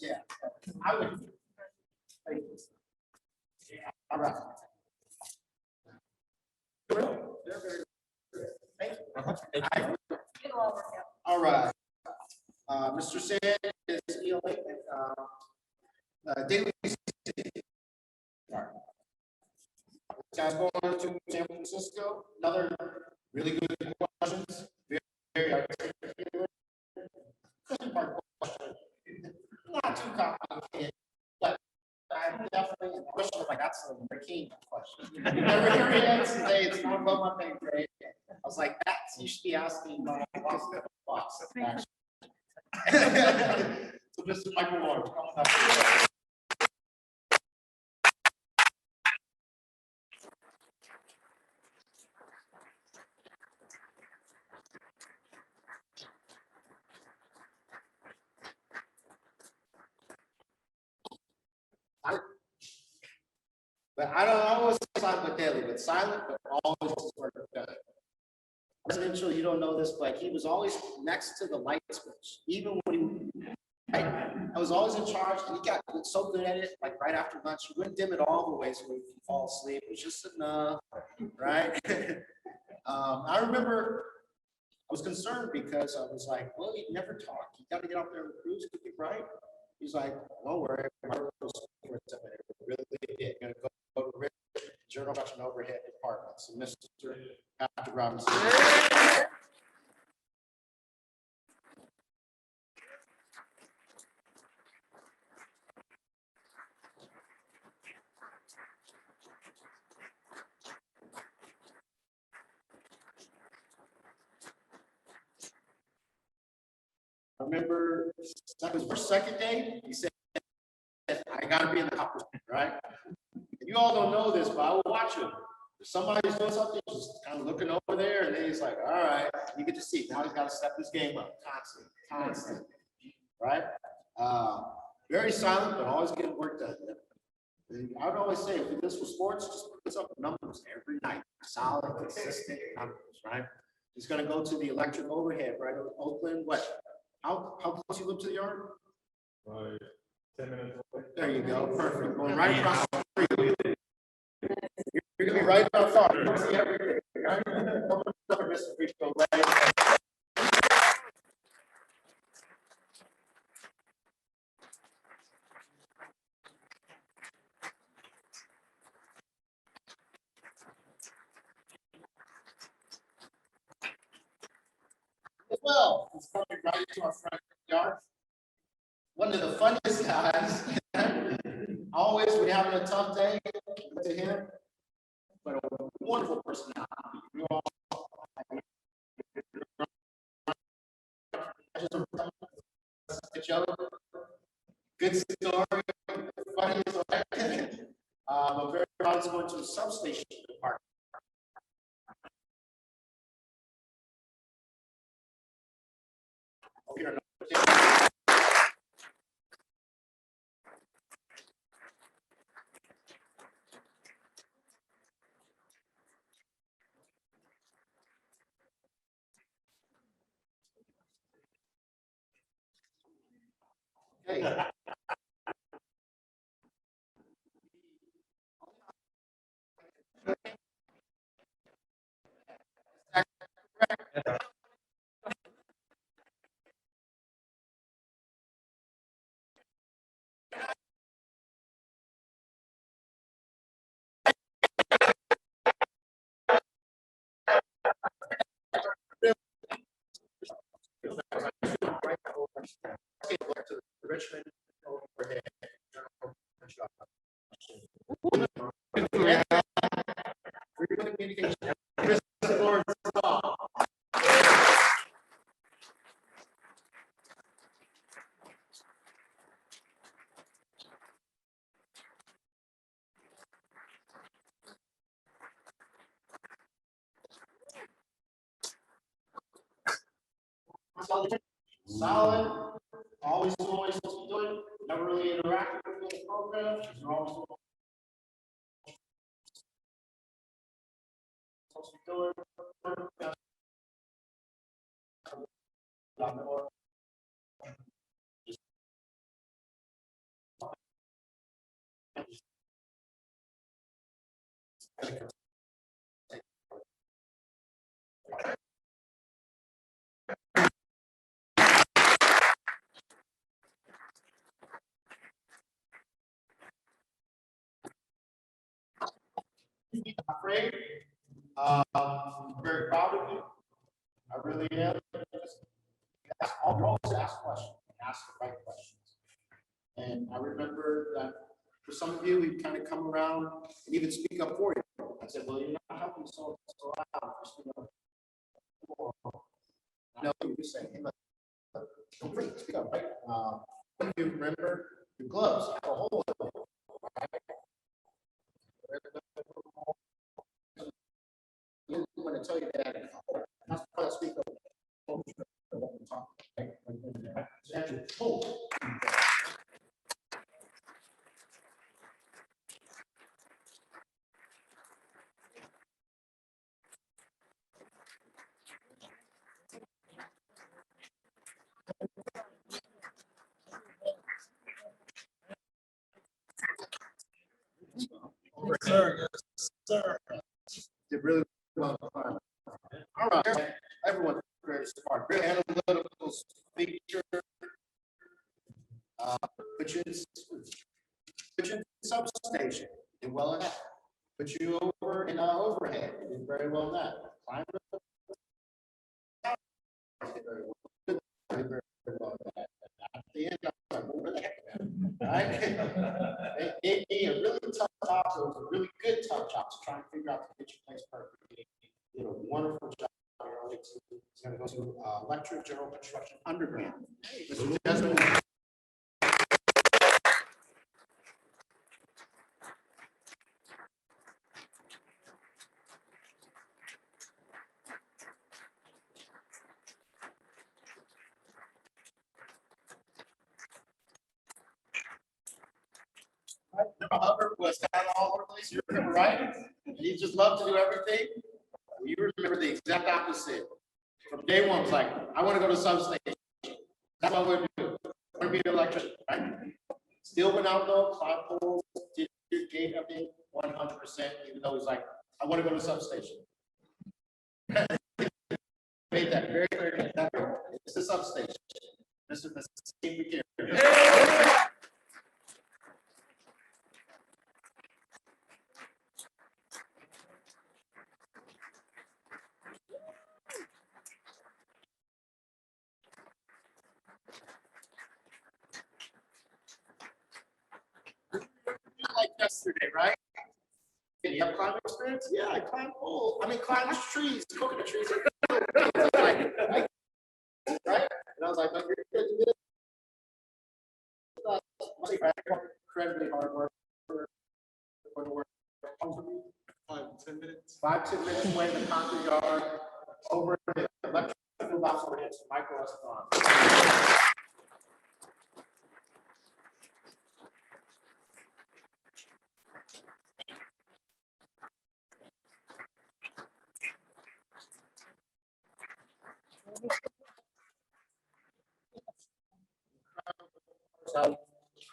yeah, I would. Yeah, all right. All right. Mr. Sand is ELA, daily. Guys going to San Francisco, another really good questions. Very articulate. Question. Not too complicated, but I definitely a question like that's a McCain question. Never hear it today, it's not above my pay grade. You should be asking my boss. actually. So Mr. Michael Ward, coming up. But I don't always silent but deadly, but silent but always work together. Residential, you don't know this, but he was always next to the light switch, even when he, I was always in charge, and he got so good at it, like right after lunch, he wouldn't dim it all the way so we could fall asleep. It was just enough, right? I remember I was concerned because I was like, well, you never talk. You got to get out there and cruise, right? He's like, don't worry, my really did. Gonna go to Rich, Journal Production Overhead Department. So Mr. Patrick Robinson. I remember that was our second day. He said, I gotta be in the house, right? And you all don't know this, but I will watch him. If somebody's doing something, just kind of looking over there, and then he's like, all right, you get to see. Now he's got to step his game up constantly, right? Very silent, but always getting work done. And I would always say, if this was sports, just put up numbers every night, solid, consistent numbers, right? He's gonna go to the electric overhead, right? Oakland, what? How close you live to the yard? 10 minutes away. There you go, perfect. Going right across the street. You're gonna be right outside. You're gonna see everything, right? Mr. Preach, go right ahead. Well, it's coming right to our front yard. One of the funniest guys. Always, when you're having a tough day, look to him. But a wonderful personality. You all, good story, funny story. But very proud is going to the substation department. Okay. Richmond overhead. Frequent communication. Solid, always doing what you're supposed to be doing, never really interacting with the program, you're always doing what you're supposed to be doing. Afraid. I'm very proud of you. I really am. I'll always ask questions and ask the right questions. And I remember that for some of you, he'd kind of come around and even speak up for you. I said, well, you're not helping so out. you say, hey, look, don't freak, speak up, right? When you remember your gloves have a hole in them, right? You want to tell you that. That's why I speak up. Sir, sir. Did really well. All right, everyone's very smart, very analytical feature. Put you in substation, did well in that. Put you over in overhead, you did very well in that. Climb up, did very well. Did very well in that. At the end, I was like, what the heck, man? Right? They gave me a really tough job, so it was a really good tough job to try and figure out to get your place perfectly. You did a wonderful job. He's going to go to electric general construction undergrad. Mr. Desmond. Hubbard was down all over the place. You remember, right? He just loved to do everything. You remember the exact opposite. From day one, was like, I want to go to substation. That's what we're doing. I want to be an electrician, right? Still went out though, climb poles, did your gate up in 100%, even though he's like, I want to go to substation. Made that very, very clear. It's the substation. This is the same we care. Like yesterday, right? Did you have climbing experience? Yeah, I climbed poles. I mean, climbed trees, coconut trees. Right? And I was like, no, you're good. Incredibly hard work for the work. 5-10 minutes. 5-10 minutes away in the concrete yard, over the electrical box over against the micro restaurant.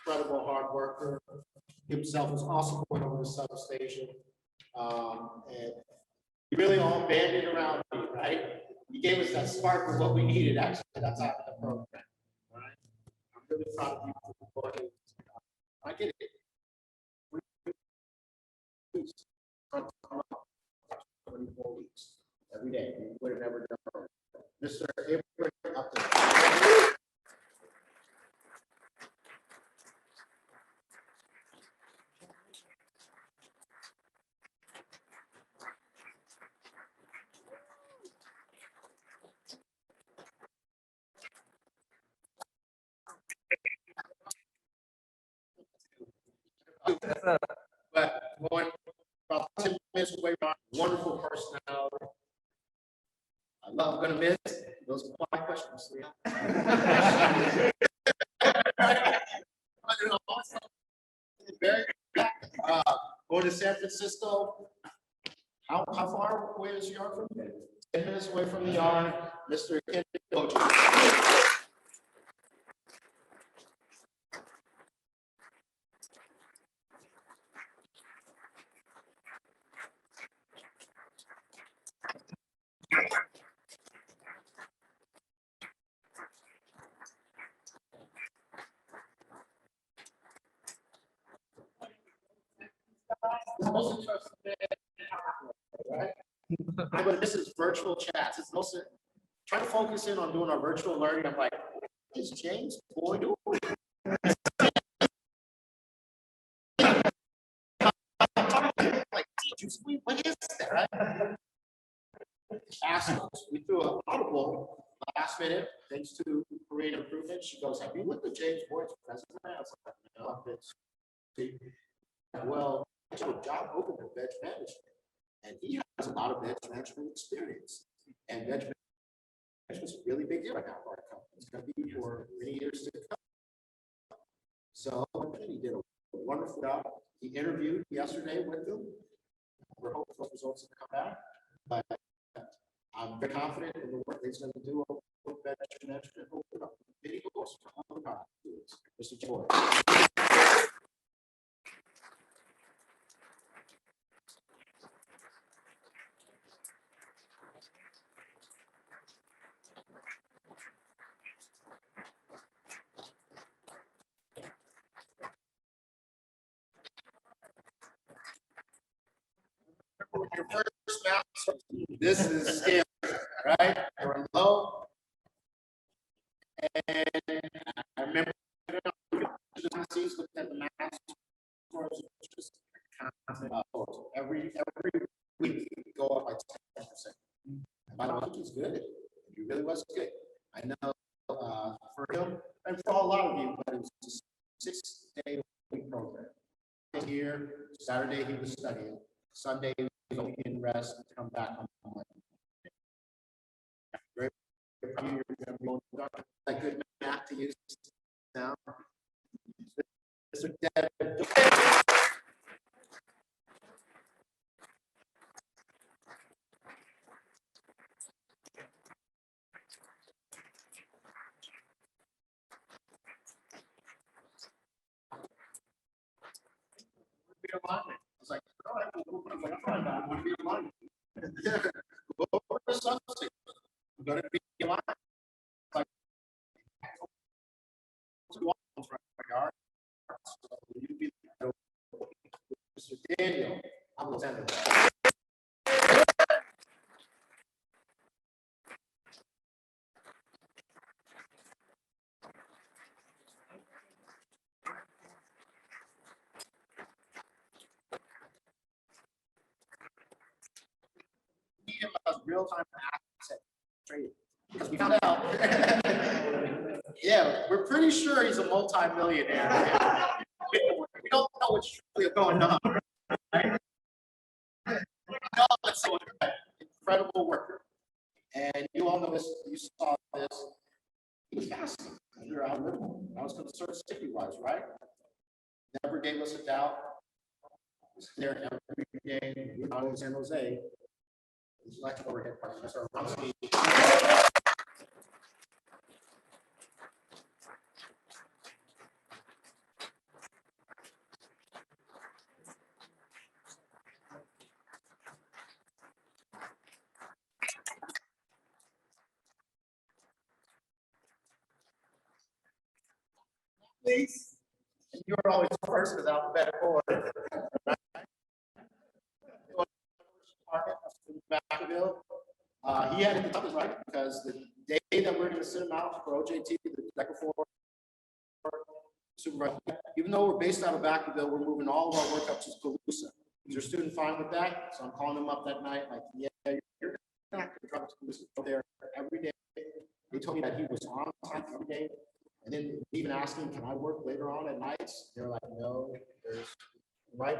Incredible hard worker. Himself was also going over the substation. And we really all banded around me, right? He gave us that spark of what we needed, actually. That's out of the program. Right? I'm really proud of you for going. I get it. 24 weeks every day. We would have never done it. Mr. Abraham up there. But going about 10 minutes away from wonderful personality. I love gonna miss those quiet questions. Very going to San Francisco. How far away is your yard from here? 10 minutes away from the yard, Mr. Kendrick. Most interesting, right? But this is virtual chats. It's mostly trying to focus in on doing our virtual learning. I'm like, what is James boy doing? Like, what is that? Right? Assholes. We threw an audible last minute, thanks to Parade Improvement, she goes, "Have you looked at James Boyd's resume?" I was like, "No, I've been." Well, I have a job open for veg management, and he has a lot of veg management experience. And veg management is a really big deal right now for our company. It's going to be for many years to come. So he did a wonderful job. He interviewed yesterday with them. We're hoping those results to come back, but I'm very confident in the work that he's going to do with veg management. Many goals for all the students. Mr. Joy. Your first master, this is scary, right? You're low. And I remember looked at the math scores, just every week go up by 10%. By the way, he's good. He really was good. I know for him and for a lot of you, but it was a 6-day-a-week program. Here, Saturday he was studying. Sunday he was in rest to come back on Monday. Very like good math to use now. Mr. Deb. I was like, all right, I'm going to be aligned. Go over to something. I'm going to be aligned. Like, Mr. Daniel, I'm the center. Real-time asset trading. Because we found out, yeah, we're pretty sure he's a multi-millionaire. We don't know what's truly going on. Right? We know it's an incredible worker. And you all know this, you saw this. He was fasting. We were out living. I was concerned safety-wise, right? Never gave us a doubt. He was there every day. We were out in San Jose. Electric overhead parking. That's our Rumsey. Please. And you are always first because alphabetical order. He had to touch right because the day that we're going to send him out for OJT, the day before supervisor, even though we're based out of Vacaville, we're moving all of our work up to Calusa. Is your student fine with that? So I'm calling him up that night, like, yeah, you're not going to drive to Calusa. Go there every day. They told me that he was on time every day. And then even asking, can I work later on at nights? They're like, no, there's right,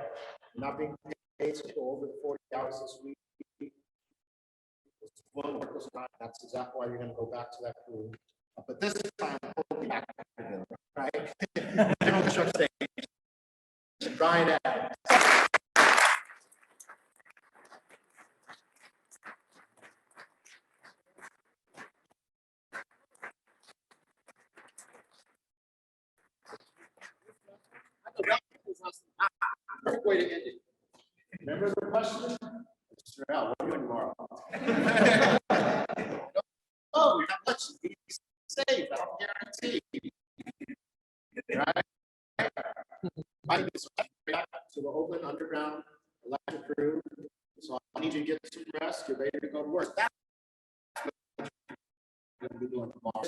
not being paid to go over the 40 hours this week. That's exactly why you're going to go back to that crew. But this time, we'll be back again, right? General construction station. Brian Adams. Perfect way to end it. Remember the question? Mr. Al, what are you doing tomorrow? Oh, you're not much. Be safe. I don't guarantee. Right? I need to back to the Oakland Underground electric crew. So I need you to get some rest. You're ready to go to work. That's what you're going to be doing tomorrow.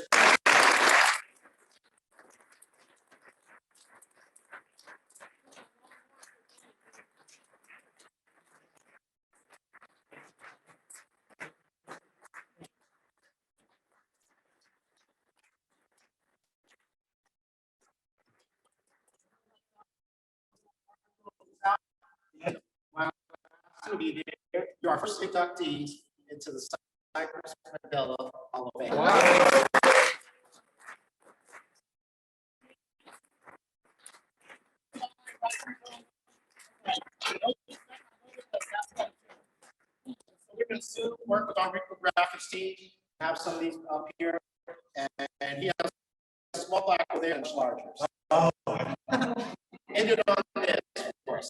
to be there. You're our first inductees into the Cypress Mandela Hall of Fame. Wow. We're going to work with our graphics team, have some of these up here, and he has a small plaque over there and much larger. Oh. Ended on this, of course.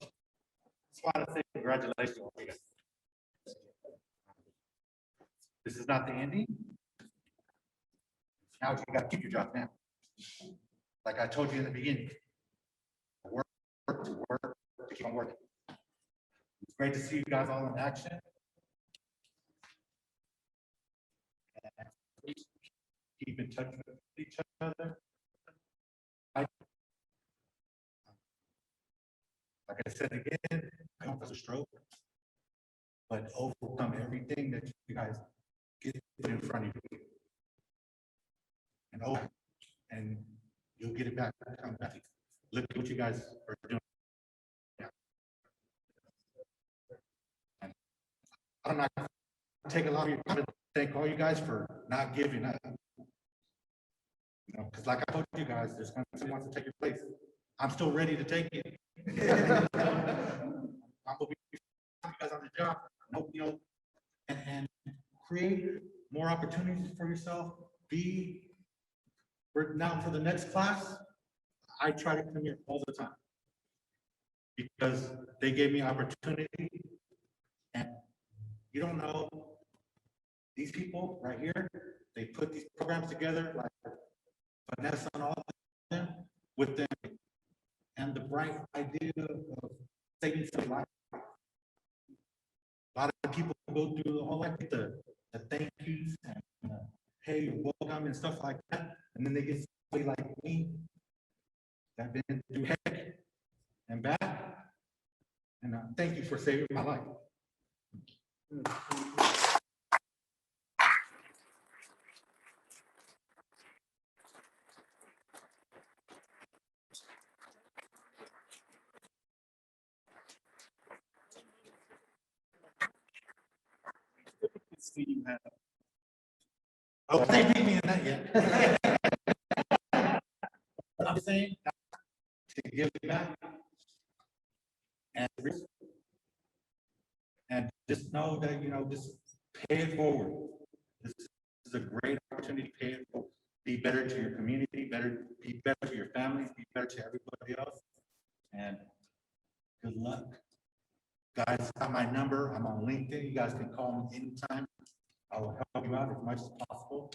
Just want to say congratulations. This is not the ending. Now you got to keep your job now. Like I told you in the beginning, work to keep on working. It's great to see you guys all in action. And please keep in touch with each other. Like I said again, I don't have a stroke, but overcome everything that you guys get put in front of you. And you'll get it back. Come back. Look at what you guys are doing. Yeah. And I'm not gonna take a lot of your time to thank all you guys for not giving up. You know, because like I told you guys, there's someone who wants to take your place. I'm still ready to take it. I'm gonna be you guys on the job. Hope you know, and create more opportunities for yourself. For the next class, I try to come here all the time because they gave me opportunity, and you don't know these people right here. They put these programs together like Vanessa and all of them with them and the bright idea of saving some life. A lot of people go through the whole life with the thank yous and hey, you're welcome and stuff like that, and then they get somebody like me that been through heck and back, and thank you for saving my life. Oh, they beat me in that yet. I'm saying to give it back and just know that just pay it forward. This is a great opportunity to pay it forward. Be better to your community, be better to your families, be better to everybody else. And good luck. Guys, got my number. I'm on LinkedIn. You guys can call me anytime. I will help you out as much as possible.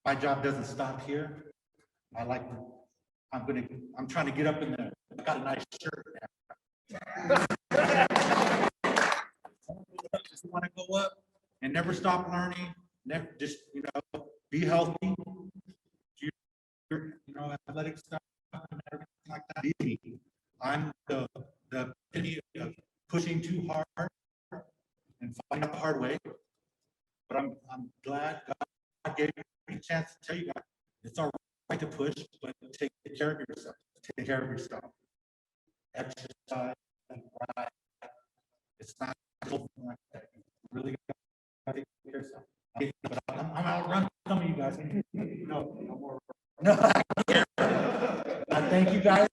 My job doesn't stop here. I'm trying to get up in there. I got a nice shirt now. Just want to go up and never stop learning. Never just, be healthy. Athletic stuff and everything like that. I'm the epitome of pushing too hard and finding out the hard way. But I'm glad God gave me a chance to tell you guys it's all right to push, but take care of yourself. Take care of yourself. Exercise, ride. It's not something like that. You really got to take care of yourself. But I'm outrunning some of you guys. No more. No, I thank you guys.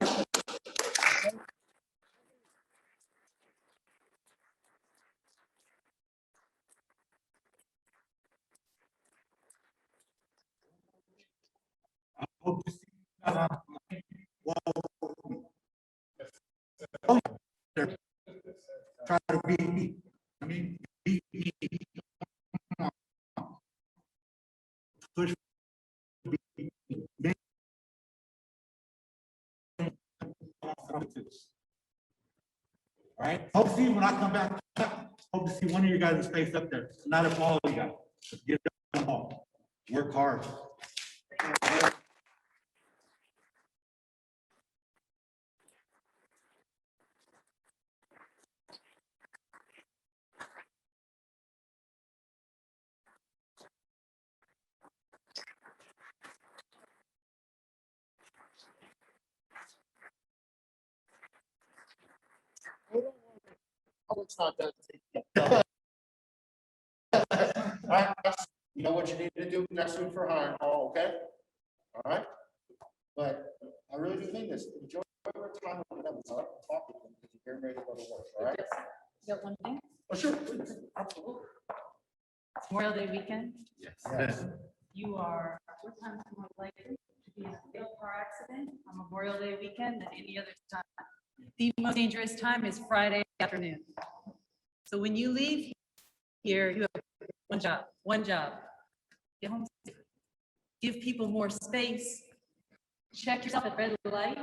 I hope to see you guys on try to beat me. Beat me. Push me. All right. Hope to see you when I come back. Hope to see one of you guys' face up there. Not if all of you guys. Get them all. Work hard. homework's not done. All right, you know what you need to do next week for hiring, Paul, okay? All right? But I really do think this, enjoy your time with them, so I can talk with them, because you're getting ready to go to work, all right? You got one thing? Oh, sure, please, absolutely. It's Memorial Day weekend. Yes. You are 4 times more likely to be in a fatal car accident on Memorial Day weekend than any other time. The most dangerous time is Friday afternoon. So when you leave here, you have one job. Get home safe. Give people more space. Check yourself at red light.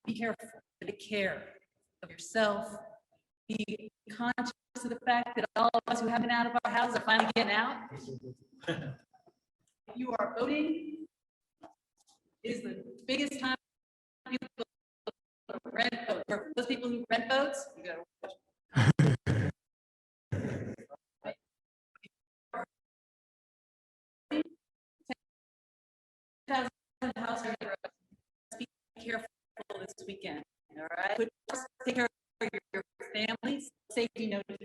Be careful, take care of yourself. Be conscious of the fact that all of us who haven't been out of our houses are finally getting out. If you are voting, it is the biggest time people rent vote. For those people who rent votes, you gotta watch. Be careful this weekend, all right? Take care of your families, safety notifications.